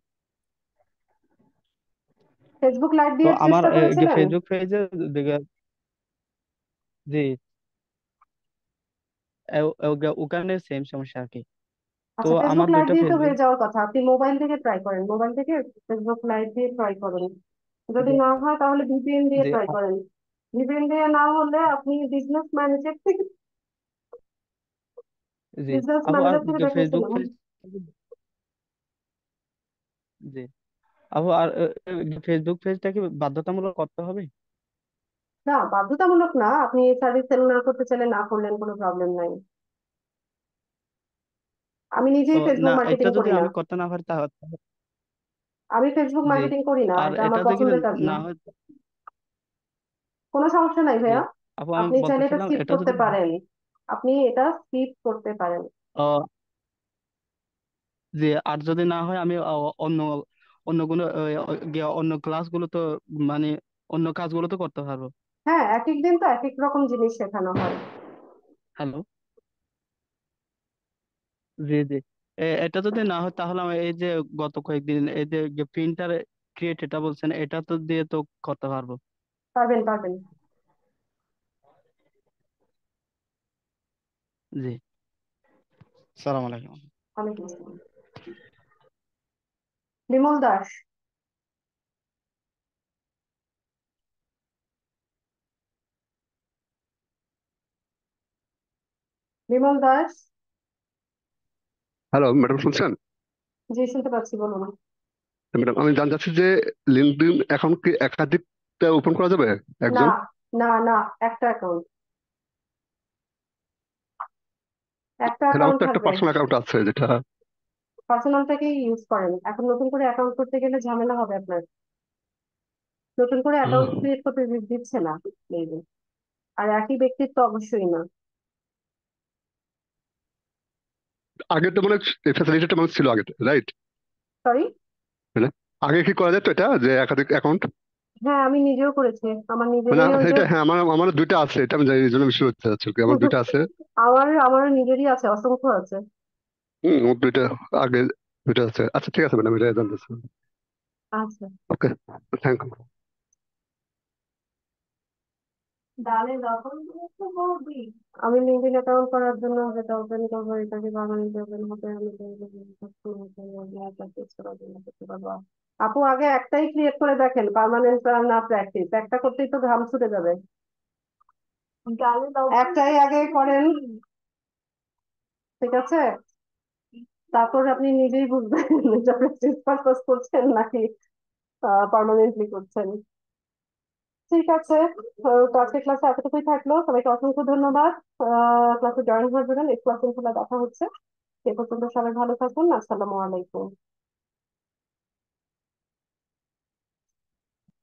ফেসবুক লাইট তো দিয়ে আমার চেষ্টা করেছিলেন? ফেসবুক পেজে জি, ওখানে সেম সমস্যা আর কি। তো আচ্ছা, ফেসবুক আমার লাইট দুইটা দিয়ে তো ফেসবুক হয়ে যাওয়ার কথা, আপনি মোবাইল থেকে ট্রাই করেন, মোবাইল থেকে ফেসবুক লাইট দিয়ে ট্রাই করেন। যদি জি না হয় তাহলে ভিপিএন দিয়ে জি ট্রাই করেন। ভিপিএন দিয়ে না হলে আপনি জি বিজনেস আপু, আর ম্যানেজার থেকে ফেসবুক দেখেছিলেন। পেজ জি আপু, আর ফেসবুক পেজটা কি বাধ্যতামূলক করতে হবে? না, বাধ্যতামূলক না, আপনি সার্ভিস সেল না করতে চাইলে না করলেন, কোনো প্রবলেম নাই। আমি ও নিজেই না, ফেসবুক এটা মার্কেটিং যদি করি না। আমি করতে না পারি তাহলে আমি ফেসবুক জি, মার্কেটিং করি না, আর এটা এটা আমার যদি পছন্দের কাজ না না। হয় কোনো সমস্যা নাই জি ভাইয়া, আপু, আমি আপনি চাইলে এটা বলতেছিলাম স্কিপ এটা করতে যদি পারেন। আপনি এটা স্কিপ করতে পারেন। আহ, জি, আর যদি না হয় আমি অন্য অন্য কোনো অন্য ক্লাসগুলো তো মানে অন্য কাজগুলো তো করতে পারবো। হ্যাঁ, এক এক দিন তো এক এক রকম জিনিস শেখানো হয়। হ্যালো, জি জি, এটা যদি না হয় তাহলে আমি এই যে গত কয়েকদিন এই যে প্রিন্টার ক্রিয়েট এটা বলছেন, এটা তো দিয়ে তো করতে পারবো। পারবেন, পারবেন। জি, সালাম আলাইকুম। ওয়ালাইকুম আসসালাম। বিমল দাস, বিমল দাস। হ্যালো ম্যাডাম, শুনছেন? জি, শুনতে পাচ্ছি, বলুন। ম্যাডাম, আমি জানতে চাচ্ছি যে লিঙ্কডইন অ্যাকাউন্ট কি একাধিকটা ওপেন করা যাবে না, একজন? না, না, একটা অ্যাকাউন্ট, একটা তাহলে আমার অ্যাকাউন্ট তো একটা থাকবে। পার্সোনাল অ্যাকাউন্ট আছে যেটা। পার্সোনালটাকেই ইউজ করেন, এখন নতুন করে অ্যাকাউন্ট করতে গেলে ঝামেলা হবে আপনার। নতুন করে অ্যাকাউন্ট আহ, ক্রিয়েট করতে দিচ্ছে না মেবি। আর একই ব্যক্তিত্ব অবশ্যই না। আগে তো মানে ফ্যাসিলিটিটা মানে ছিল আগে, রাইট? সরি। মানে আগে কি করা যেত এটা যে একাধিক অ্যাকাউন্ট? হ্যাঁ, আমি নিজেও করেছি, আমার মানে নিজেরই ওই যে এটা, হ্যাঁ, আমার আমার দুইটা আছে, এটা আমি জানি, এই জন্য বিষয় হচ্ছে আজকে আমার দুইটা আছে। আমার নিজেরই আছে, অসংখ্য আছে। আমার দুইটা আগে দুইটা আছে। আচ্ছা, ঠিক আছে ম্যাডাম, এটা জানতে চাই। আচ্ছা। ওকে, থ্যাংক ইউ। আমি লিঙ্কডইন অ্যাকাউন্ট করার জন্য যেটা ওপেন করবো, এটাকে পার্মানেন্ট ওপেন হতে আমি প্র্যাকটিস করার জন্য করতে পারবো। আপু আগে একটাই ক্রিয়েট করে দেখেন, পার্মানেন্ট না প্র্যাকটিস, একটা করতেই তো ঘাম ছুটে যাবে। একটাই আগে করেন, ঠিক আছে? তারপর আপনি নিজেই বুঝবেন এটা প্র্যাকটিস পারপাস করছেন নাকি পার্মানেন্টলি করছেন। ঠিক আছে, তো আজকের ক্লাসে এতটুকুই থাকলো। সবাইকে অসংখ্য ধন্যবাদ ক্লাসে জয়েন হওয়ার জন্য। নেক্সট ক্লাসে ইনশাল্লাহ দেখা হচ্ছে। সে পর্যন্ত সবাই ভালো থাকুন। আসসালামু আলাইকুম।